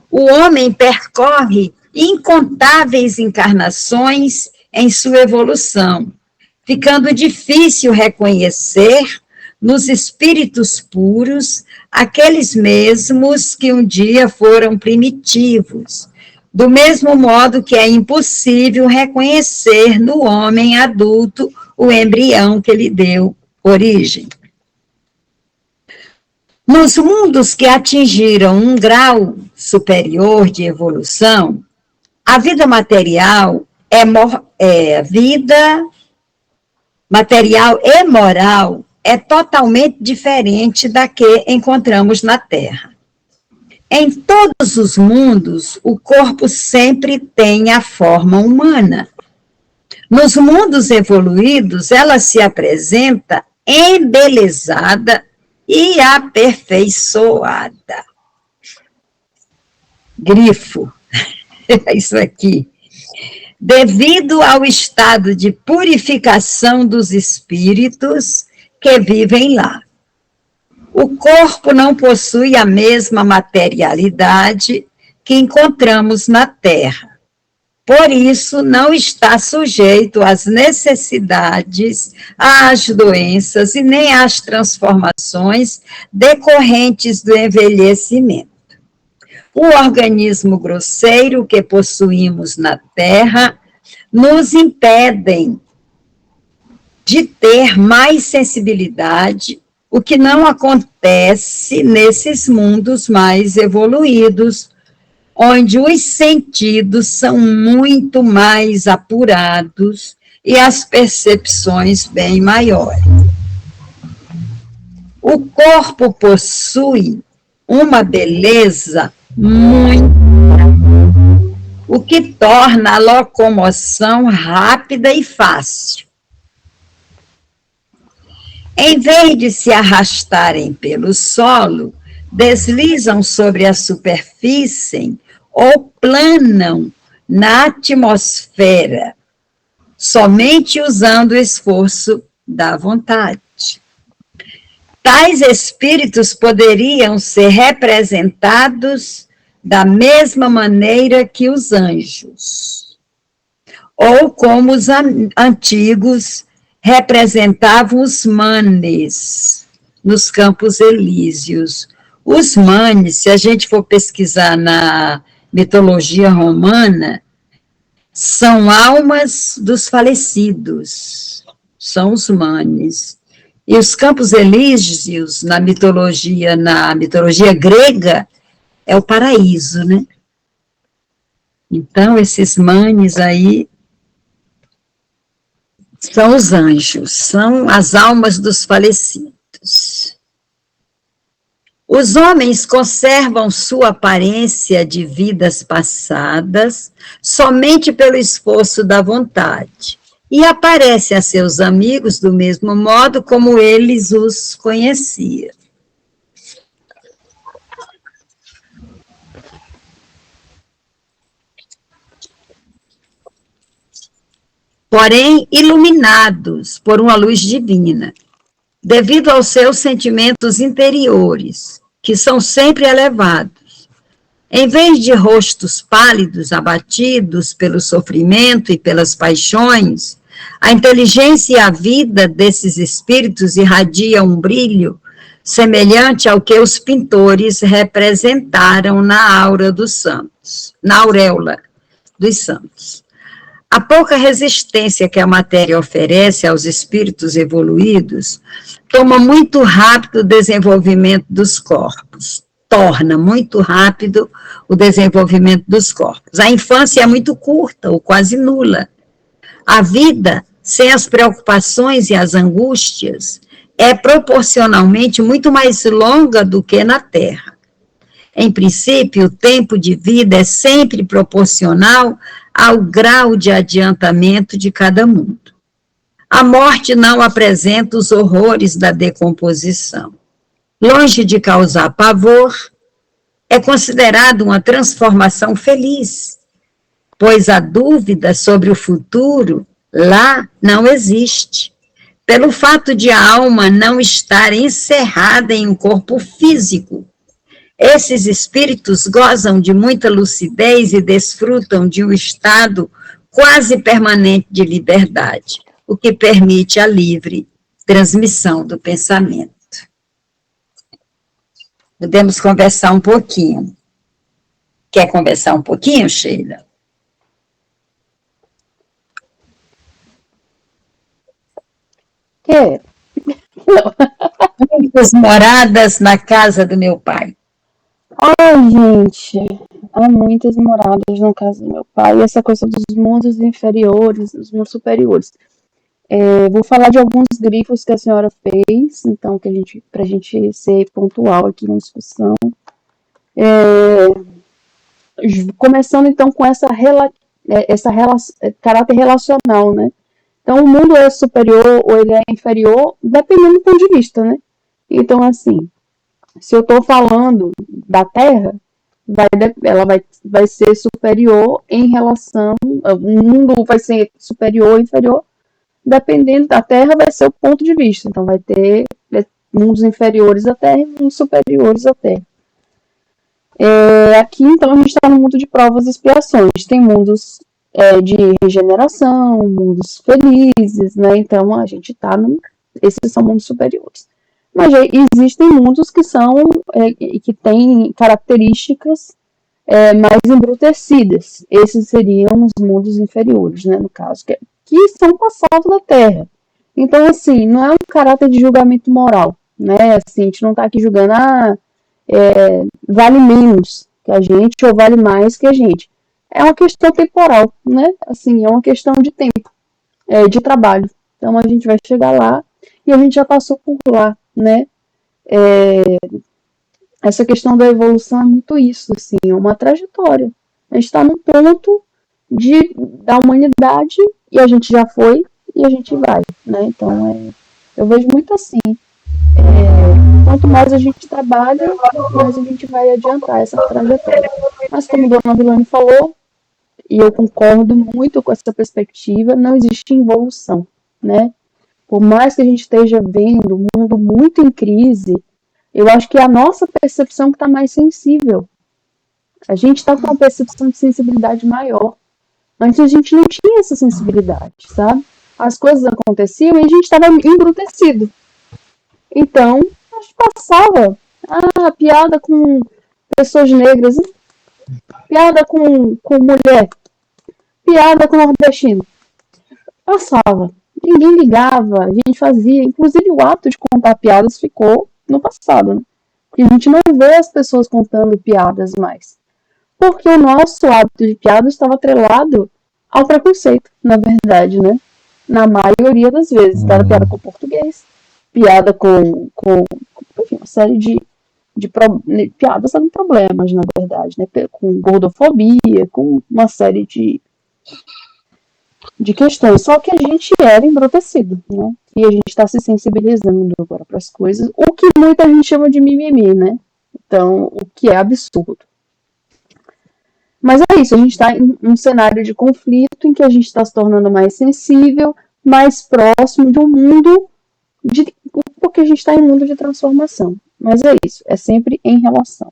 O homem percorre incontáveis encarnações em sua evolução, ficando difícil reconhecer nos espíritos puros aqueles mesmos que um dia foram primitivos, do mesmo modo que é impossível reconhecer no homem adulto o embrião que lhe deu origem. Nos mundos que atingiram um grau superior de evolução, a vida material material e moral é totalmente diferente da que encontramos na Terra. Em todos os mundos, o corpo sempre tem a forma humana. Nos mundos evoluídos, ela se apresenta embelezada e aperfeiçoada. Grifo. Isso aqui. Devido ao estado de purificação dos espíritos que vivem lá. O corpo não possui a mesma materialidade que encontramos na Terra. Por isso, não está sujeito às necessidades, às doenças e nem às transformações decorrentes do envelhecimento. O organismo grosseiro que possuímos na Terra nos impedem de ter mais sensibilidade, o que não acontece nesses mundos mais evoluídos, onde os sentidos são muito mais apurados e as percepções bem maiores. O corpo possui uma beleza muito, o que torna a locomoção rápida e fácil. Em vez de se arrastarem pelo solo, deslizam sobre a superfície ou planam na atmosfera, somente usando o esforço da vontade. Tais espíritos poderiam ser representados da mesma maneira que os anjos, ou como os antigos representavam os manes nos Campos Elíseos. Os manes, se a gente for pesquisar na mitologia romana, são almas dos falecidos, são os manes. E os Campos Elíseos, na mitologia grega, é o paraíso, né? Então, esses manes aí são os anjos, são as almas dos falecidos. Os homens conservam sua aparência de vidas passadas somente pelo esforço da vontade e aparecem a seus amigos do mesmo modo como eles os conheciam. Porém, iluminados por uma luz divina, devido aos seus sentimentos interiores, que são sempre elevados. Em vez de rostos pálidos, abatidos pelo sofrimento e pelas paixões, a inteligência e a vida desses espíritos irradiam um brilho semelhante ao que os pintores representaram na aura dos santos, na auréola dos santos. A pouca resistência que a matéria oferece aos espíritos evoluídos toma muito rápido o desenvolvimento dos corpos, torna muito rápido o desenvolvimento dos corpos. A infância é muito curta ou quase nula. A vida, sem as preocupações e as angústias, é proporcionalmente muito mais longa do que na Terra. Em princípio, o tempo de vida é sempre proporcional ao grau de adiantamento de cada mundo. A morte não apresenta os horrores da decomposição. Longe de causar pavor, é considerado uma transformação feliz, pois a dúvida sobre o futuro lá não existe, pelo fato de a alma não estar encerrada em um corpo físico. Esses espíritos gozam de muita lucidez e desfrutam de um estado quase permanente de liberdade, o que permite a livre transmissão do pensamento. Podemos conversar um pouquinho. Quer conversar um pouquinho, Sheila? Quero. Muitas moradas na casa do meu pai. Ai, gente, há muitas moradas na casa do meu pai. E essa coisa dos mundos inferiores, dos mundos superiores. Vou falar de alguns grifos que a senhora fez, então, para a gente ser pontual aqui na discussão. Começando, então, com essa caráter relacional, né? Então, o mundo é superior ou ele é inferior, dependendo do ponto de vista, né? Então, assim, se eu estou falando da Terra, ela vai ser superior em relação... O mundo vai ser superior ou inferior, dependendo da Terra, vai ser o ponto de vista. Então, vai ter mundos inferiores à Terra e mundos superiores à Terra. Aqui, então, a gente está no mundo de provas e expiações. Tem mundos de regeneração, mundos felizes, né? Então, a gente está esses são mundos superiores. Mas existem mundos que que têm características mais embrutecidas. Esses seriam os mundos inferiores, né? No caso, que são passados da Terra. Então, assim, não é um caráter de julgamento moral, né? Assim, a gente não está aqui julgando, vale menos que a gente ou vale mais que a gente. É uma questão temporal, né? Assim, é uma questão de tempo, de trabalho. Então, a gente vai chegar lá e a gente já passou por lá, né? Essa questão da evolução é muito isso, assim, é uma trajetória. A gente está num ponto da humanidade e a gente já foi e a gente vai, né? Então, Eu vejo muito assim. Quanto mais a gente trabalha, mais a gente vai adiantar essa trajetória. Mas como a dona Vilane falou, e eu concordo muito com essa perspectiva, não existe involução, né? Por mais que a gente esteja vendo um mundo muito em crise, eu acho que é a nossa percepção que está mais sensível. A gente está com uma percepção de sensibilidade maior. Antes a gente não tinha essa sensibilidade, sabe? As coisas aconteciam e a gente estava embrutecido. Então, a gente passava. Piada com pessoas negras, piada com mulher, piada com nordestino. Passava. Ninguém ligava, a gente fazia. Inclusive o ato de contar piadas ficou no passado, né? Porque a gente não vê as pessoas contando piadas mais. Porque o nosso hábito de piada estava atrelado ao preconceito, na verdade, né? Na maioria das vezes. Era piada com português, piada com enfim, uma série de piadas eram problemas, na verdade, né? Com gordofobia, com uma série de questões. Só que a gente era embrutecido, né? E a gente está se sensibilizando agora para as coisas, o que muita gente chama de mimimi, né? Então, o que é absurdo. Mas é isso, a gente está em um cenário de conflito em que a gente está se tornando mais sensível, mais próximo de um mundo, porque a gente está em um mundo de transformação. Mas é isso, é sempre em relação.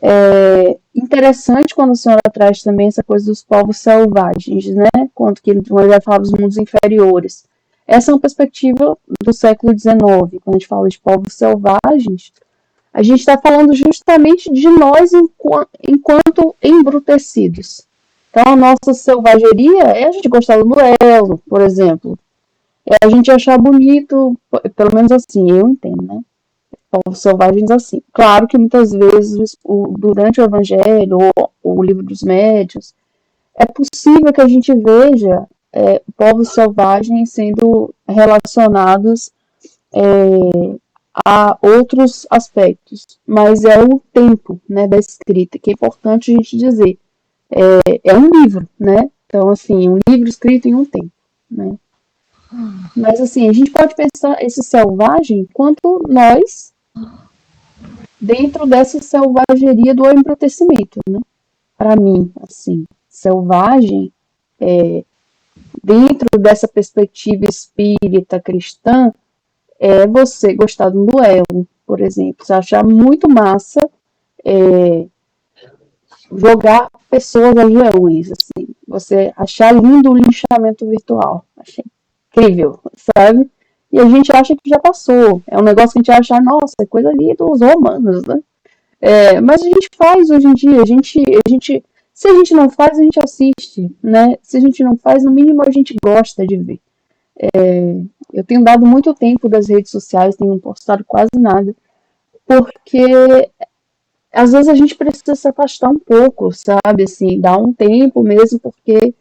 É interessante quando a senhora traz também essa coisa dos povos selvagens, né? Quando ele vai falar dos mundos inferiores. Essa é uma perspectiva do século XIX. Quando a gente fala de povos selvagens, a gente está falando justamente de nós enquanto embrutecidos. Então, a nossa selvageria é a gente gostar do duelo, por exemplo. É a gente achar bonito, pelo menos assim, eu entendo, né? Povos selvagens assim. Claro que muitas vezes, durante o Evangelho ou o Livro dos Médiuns, é possível que a gente veja povos selvagens sendo relacionados a outros aspectos, mas é o tempo, né, da escrita, que é importante a gente dizer. É um livro, né? Então, assim, um livro escrito em um tempo, né? Mas, assim, a gente pode pensar esse selvagem quanto nós dentro dessa selvageria do embrutecimento, né? Para mim, assim, selvagem, dentro dessa perspectiva espírita cristã, é você gostar de um duelo, por exemplo. Você achar muito massa jogar pessoas aos leões, assim. Você achar lindo o linchamento virtual. Achei incrível, sabe? E a gente acha que já passou. É um negócio que a gente acha, nossa, é coisa ali dos romanos, né? Mas a gente faz hoje em dia. Se a gente não faz, a gente assiste, né? Se a gente não faz, no mínimo a gente gosta de ver. Eu tenho dado muito tempo das redes sociais, tenho postado quase nada, porque às vezes a gente precisa se afastar um pouco, sabe? Assim, dar um tempo mesmo, porque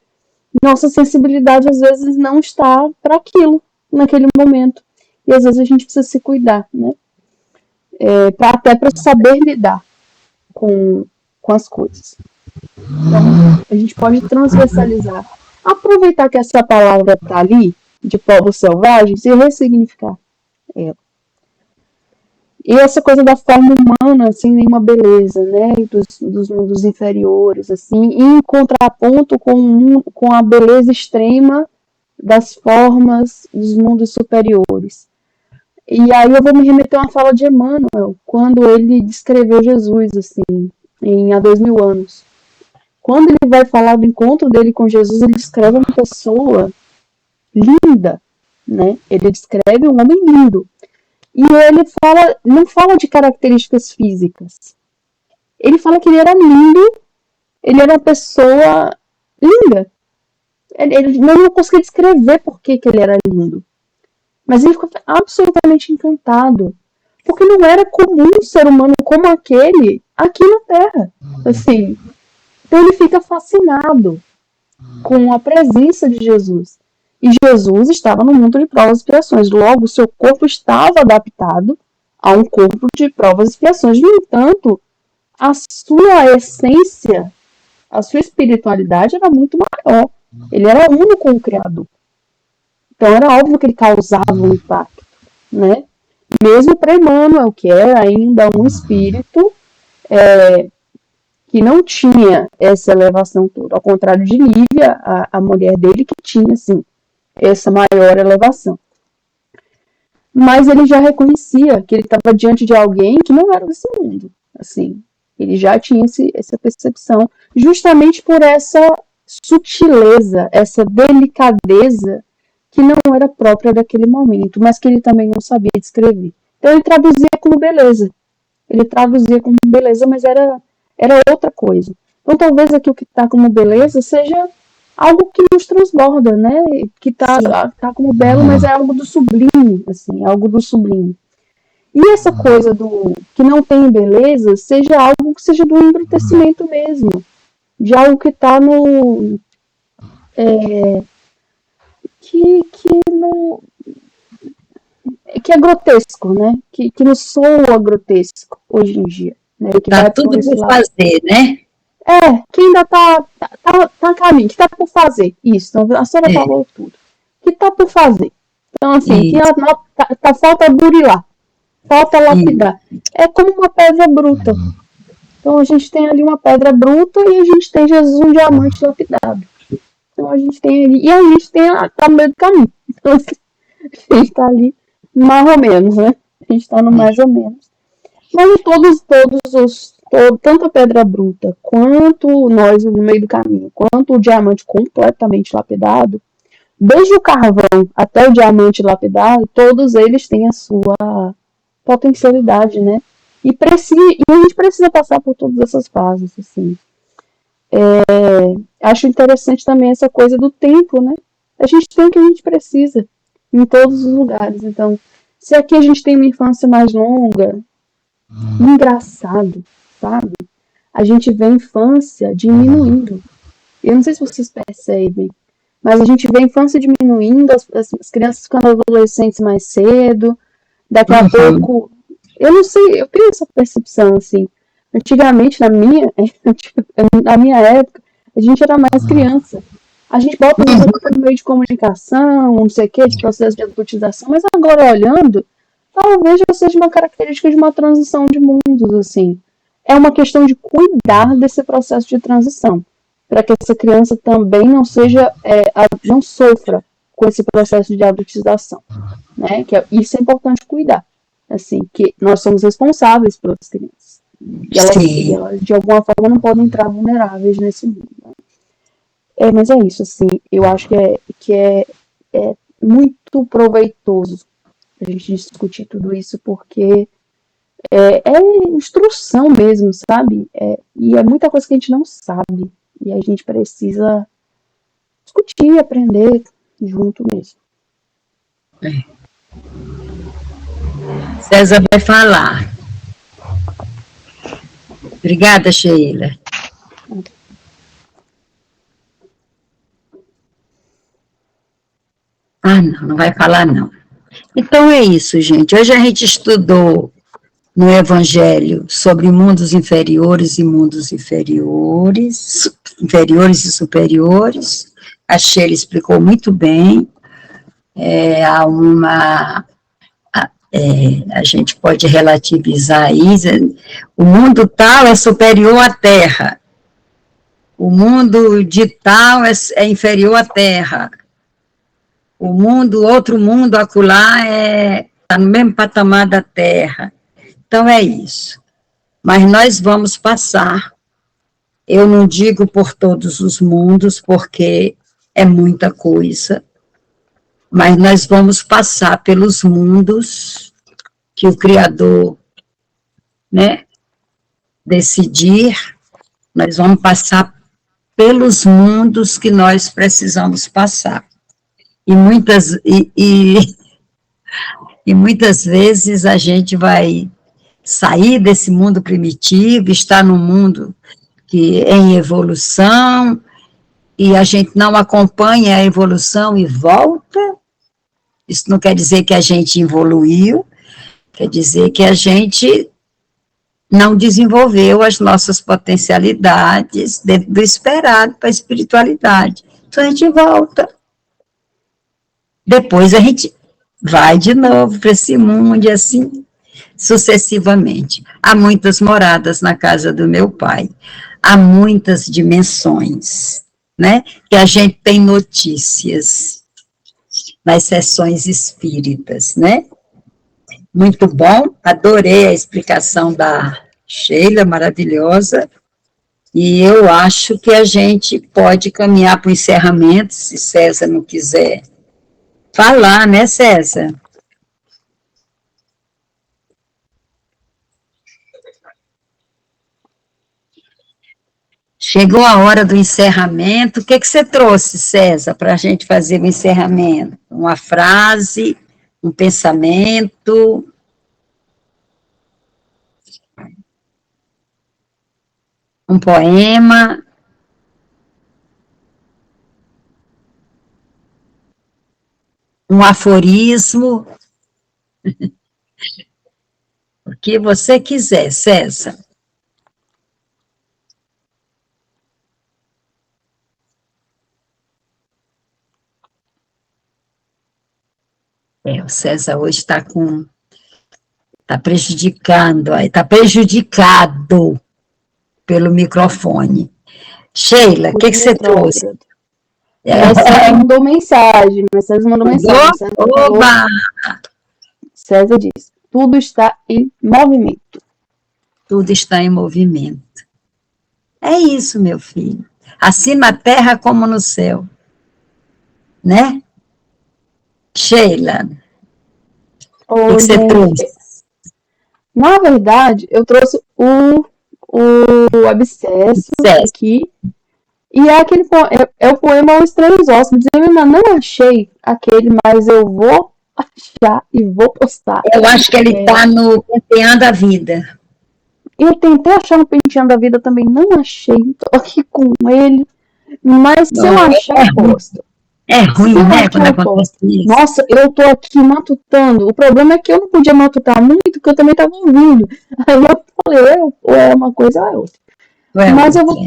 nossa sensibilidade às vezes não está para aquilo naquele momento. E às vezes a gente precisa se cuidar, né? Até para saber lidar com as coisas. Então, a gente pode transversalizar. Aproveitar que essa palavra está ali, de povos selvagens, e ressignificar ela. E essa coisa da forma humana, sem nenhuma beleza, né? Dos mundos inferiores, assim, em contraponto com a beleza extrema das formas dos mundos superiores. E aí eu vou me remeter a uma fala de Emmanuel, quando ele descreveu Jesus, assim, há 2000 anos. Quando ele vai falar do encontro dele com Jesus, ele descreve uma pessoa linda, né? Ele descreve um homem lindo. E ele não fala de características físicas. Ele fala que ele era lindo, ele era uma pessoa linda. Ele não conseguia descrever por que ele era lindo. Mas ele ficou absolutamente encantado. Porque não era comum um ser humano como aquele aqui na Terra. Assim, então ele fica fascinado com a presença de Jesus. E Jesus estava no mundo de provas e expiações. Logo, o seu corpo estava adaptado a um corpo de provas e expiações. No entanto, a sua essência, a sua espiritualidade era muito maior. Ele era uno com o Criador. Então era óbvio que ele causava um impacto, né? Mesmo para Emmanuel, que era ainda um espírito que não tinha essa elevação toda, ao contrário de Lívia, a mulher dele, que tinha, sim, essa maior elevação. Mas ele já reconhecia que ele estava diante de alguém que não era desse mundo, assim. Ele já tinha essa percepção, justamente por essa sutileza, essa delicadeza que não era própria daquele momento, mas que ele também não sabia descrever. Então ele traduzia como beleza. Ele traduzia como beleza, mas era outra coisa. Então talvez aqui o que está como beleza seja algo que nos transborda, né? Que tá como belo, mas é algo do sublime, assim, algo do sublime. E essa coisa do que não tem beleza seja algo que seja do embrutecimento mesmo, de algo que está no que é grotesco, né? Que nos soa grotesco hoje em dia, né? Que tá tudo por fazer, né? Que ainda tá a caminho, que tá por fazer. Isso, então, a senhora falou tudo. Que tá por fazer. Então, assim, que falta burilar, falta lapidar. É como uma pedra bruta. Então, a gente tem ali uma pedra bruta e a gente tem Jesus, um diamante lapidado. Então, a gente tem ali, e a gente tá no meio do caminho. Então, a gente tá ali mais ou menos, né? A gente tá no mais ou menos. Mas tanto a pedra bruta, quanto nós no meio do caminho, quanto o diamante completamente lapidado, desde o carvão até o diamante lapidado, todos eles têm a sua potencialidade, né? E a gente precisa passar por todas essas fases, assim. Acho interessante também essa coisa do tempo, né? A gente tem o que a gente precisa em todos os lugares. Então, se aqui a gente tem uma infância mais longa, engraçado, sabe? A gente vê a infância diminuindo. Eu não sei se vocês percebem, mas a gente vê a infância diminuindo, as crianças ficando adolescentes mais cedo, daqui a pouco... Eu não sei, eu tenho essa percepção, assim. Antigamente, na minha época, a gente era mais criança. A gente bota no meio de comunicação, não sei o que, de processo de adultização, mas agora olhando, talvez já seja uma característica de uma transição de mundos, assim. É uma questão de cuidar desse processo de transição, para que essa criança também não sofra com esse processo de adultização, né? Isso é importante cuidar, assim, que nós somos responsáveis pelas crianças. E elas, de alguma forma, não podem entrar vulneráveis nesse mundo. Né? Mas é isso, assim, eu acho que é muito proveitoso a gente discutir tudo isso, porque é instrução mesmo, sabe? E é muita coisa que a gente não sabe, e a gente precisa discutir, aprender junto mesmo. César vai falar. Obrigada, Sheila. Não vai falar não. Então é isso, gente. Hoje a gente estudou no Evangelho sobre mundos inferiores e mundos inferiores e superiores. A Sheila explicou muito bem. A gente pode relativizar aí. O mundo tal é superior à Terra. O mundo de tal é inferior à Terra. Outro mundo acolá está no mesmo patamar da Terra. Então é isso. Mas nós vamos passar. Eu não digo por todos os mundos, porque é muita coisa. Mas nós vamos passar pelos mundos que o Criador, né, decidir. Nós vamos passar pelos mundos que nós precisamos passar. E muitas vezes a gente vai sair desse mundo primitivo, estar num mundo que é em evolução, e a gente não acompanha a evolução e volta. Isso não quer dizer que a gente evoluiu, quer dizer que a gente não desenvolveu as nossas potencialidades dentro do esperado para a espiritualidade. Então a gente volta. Depois a gente vai de novo para esse mundo e assim sucessivamente. Há muitas moradas na casa do meu pai, há muitas dimensões, né? Que a gente tem notícias nas sessões espíritas, né? Muito bom, adorei a explicação da Sheila, maravilhosa, e eu acho que a gente pode caminhar para o encerramento, se César não quiser falar, né, César? Chegou a hora do encerramento. O que você trouxe, César, para a gente fazer o encerramento? Uma frase, um pensamento? Um poema? Um aforismo? O que você quiser, César. O César hoje está prejudicado pelo microfone. Sheila, o que você trouxe? César mandou mensagem, Oba! César diz, tudo está em movimento. Tudo está em movimento. É isso, meu filho. Assim na terra como no céu. Né? Sheila, o que você trouxe? Na verdade, eu trouxe o abscesso aqui, e é aquele é o poema Os Três Hóspedes. Eu ainda não achei aquele, mas eu vou achar e vou postar. Eu acho que ele está no Penteando a Vida. Eu tentei achar no Penteando a Vida, também não achei, estou aqui com ele, mas se eu achar, eu posto. É ruim, né, quando acontece isso. Nossa, eu tô aqui matutando. O problema é que eu não podia matutar muito, porque eu também estava ouvindo. Aí eu falei, ou é uma coisa ou é outra. Mas eu vou,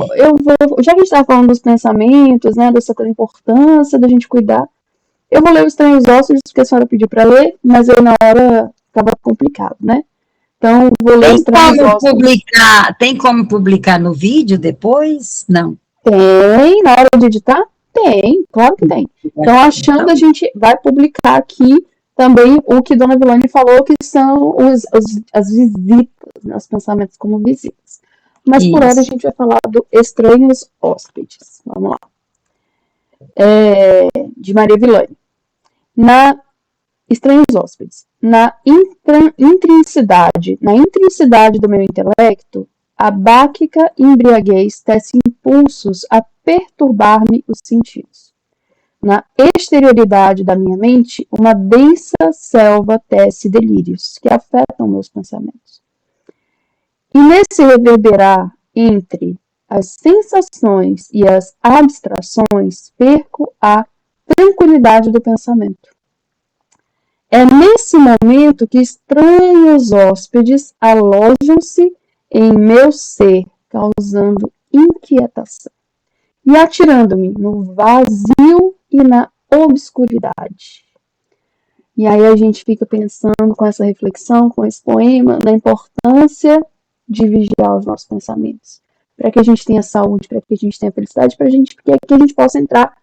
já que a gente estava falando dos pensamentos, né, dessa importância da gente cuidar, eu vou ler Os Três Hóspedes, porque a senhora pediu para ler, mas aí na hora estava complicado, né? Então, vou ler Os Três Hóspedes. Tem como publicar no vídeo depois? Não. Tem, na hora de editar? Tem, claro que tem. Então, achando, a gente vai publicar aqui também o que Dona Vilane falou, que são as visitas, né, os pensamentos como visitas. Mas por hora a gente vai falar do Estranhos Hóspedes. Vamos lá. De Maria Vilane. Estranhos Hóspedes. Na intrinsidade do meu intelecto, a báquica embriaguez tece impulsos a perturbar-me os sentidos. Na exterioridade da minha mente, uma densa selva tece delírios que afetam meus pensamentos. E nesse reverberar entre as sensações e as abstrações, perco a tranquilidade do pensamento. É nesse momento que estranhos hóspedes alojam-se em meu ser, causando inquietação e atirando-me no vazio e na obscuridade. E aí a gente fica pensando com essa reflexão, com esse poema, na importância de vigiar os nossos pensamentos, para que a gente tenha saúde, para que a gente tenha felicidade, para que a gente possa entrar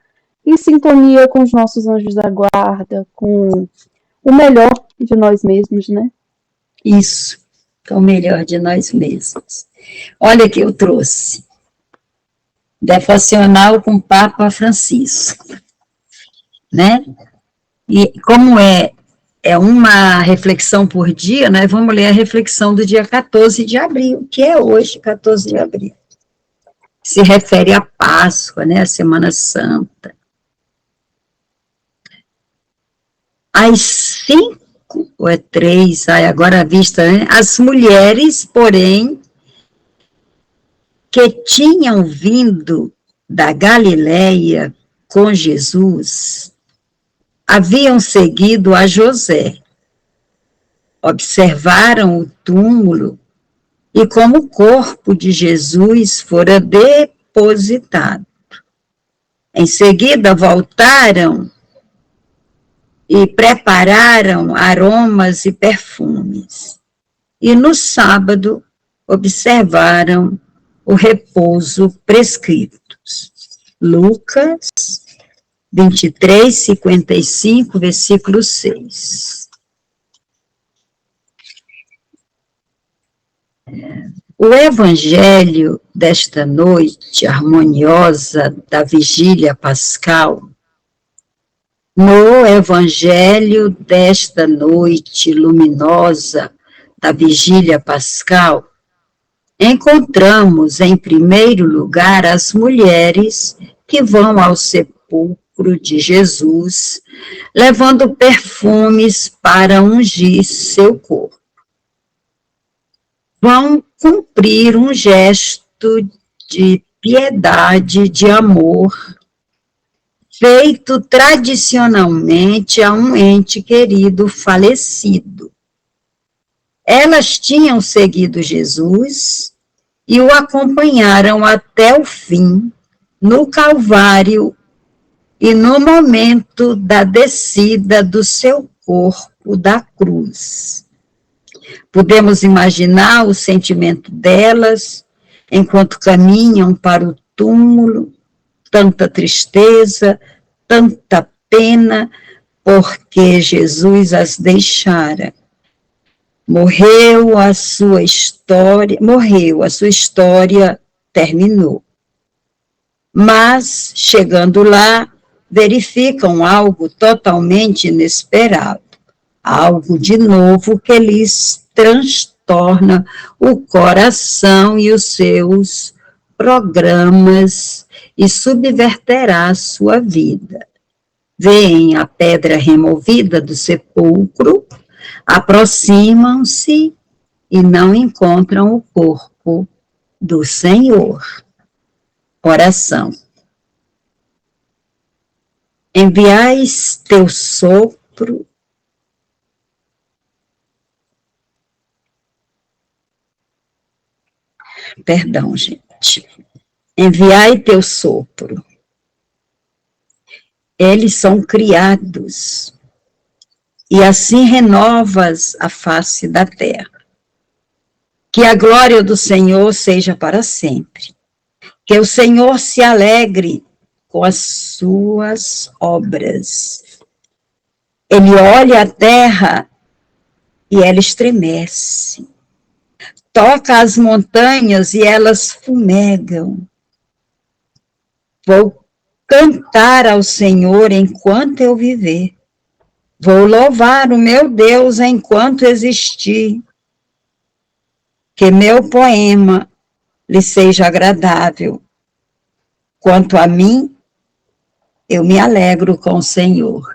em sintonia com os nossos anjos da guarda, com o melhor de nós mesmos, né? Isso, é o melhor de nós mesmos. Olha que eu trouxe. Devocional com Papa Francisco, né? E como é uma reflexão por dia, nós vamos ler a reflexão do dia 14 de abril, que é hoje, 14 de abril. Se refere à Páscoa, né? A Semana Santa. Às 5 ou é 3, agora à vista, né? As mulheres, porém, que tinham vindo da Galileia com Jesus, haviam seguido a José, observaram o túmulo e como o corpo de Jesus fora depositado. Em seguida voltaram e prepararam aromas e perfumes. E no sábado observaram o repouso prescrito. Lucas 23, 55, versículo 6. O evangelho desta noite harmoniosa da vigília pascal, no evangelho desta noite luminosa da vigília pascal, encontramos em primeiro lugar as mulheres que vão ao sepulcro de Jesus, levando perfumes para ungir seu corpo. Vão cumprir um gesto de piedade, de amor, feito tradicionalmente a um ente querido falecido. Elas tinham seguido Jesus e o acompanharam até o fim, no Calvário e no momento da descida do seu corpo da cruz. Podemos imaginar o sentimento delas enquanto caminham para o túmulo, tanta tristeza, tanta pena, porque Jesus as deixara. Morreu, a sua história terminou. Mas, chegando lá, verificam algo totalmente inesperado, algo de novo que lhes transtorna o coração e os seus programas e subverterá a sua vida. Veem a pedra removida do sepulcro, aproximam-se e não encontram o corpo do Senhor. Oração. Enviais teu sopro, perdão, gente. Enviai teu sopro. Eles são criados, e assim renovas a face da terra. Que a glória do Senhor seja para sempre. Que o Senhor se alegre com as suas obras. Ele olha a terra e ela estremece. Toca as montanhas e elas fumegam. Vou cantar ao Senhor enquanto eu viver. Vou louvar o meu Deus enquanto existir. Que meu poema lhe seja agradável. Quanto a mim, eu me alegro com o Senhor.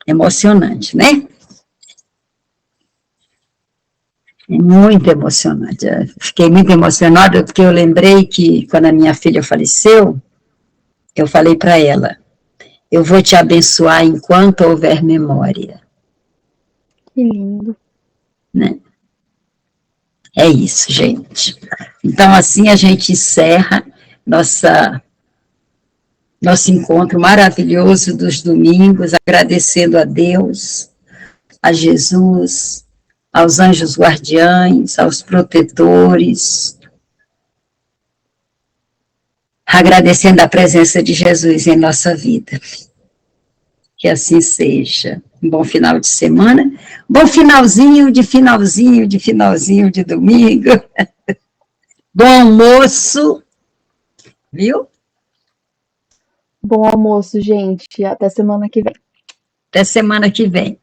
Emocionante, né? Muito emocionante. Eu fiquei muito emocionada porque eu lembrei que quando a minha filha faleceu, eu falei para ela, eu vou te abençoar enquanto houver memória. Que lindo. Né? É isso, gente. Então, assim a gente encerra nosso encontro maravilhoso dos domingos, agradecendo a Deus, a Jesus, aos anjos guardiães, aos protetores, agradecendo a presença de Jesus em nossa vida. Que assim seja. Um bom final de semana, bom finalzinho de domingo. Bom almoço, viu? Bom almoço, gente. Até semana que vem. Até semana que vem.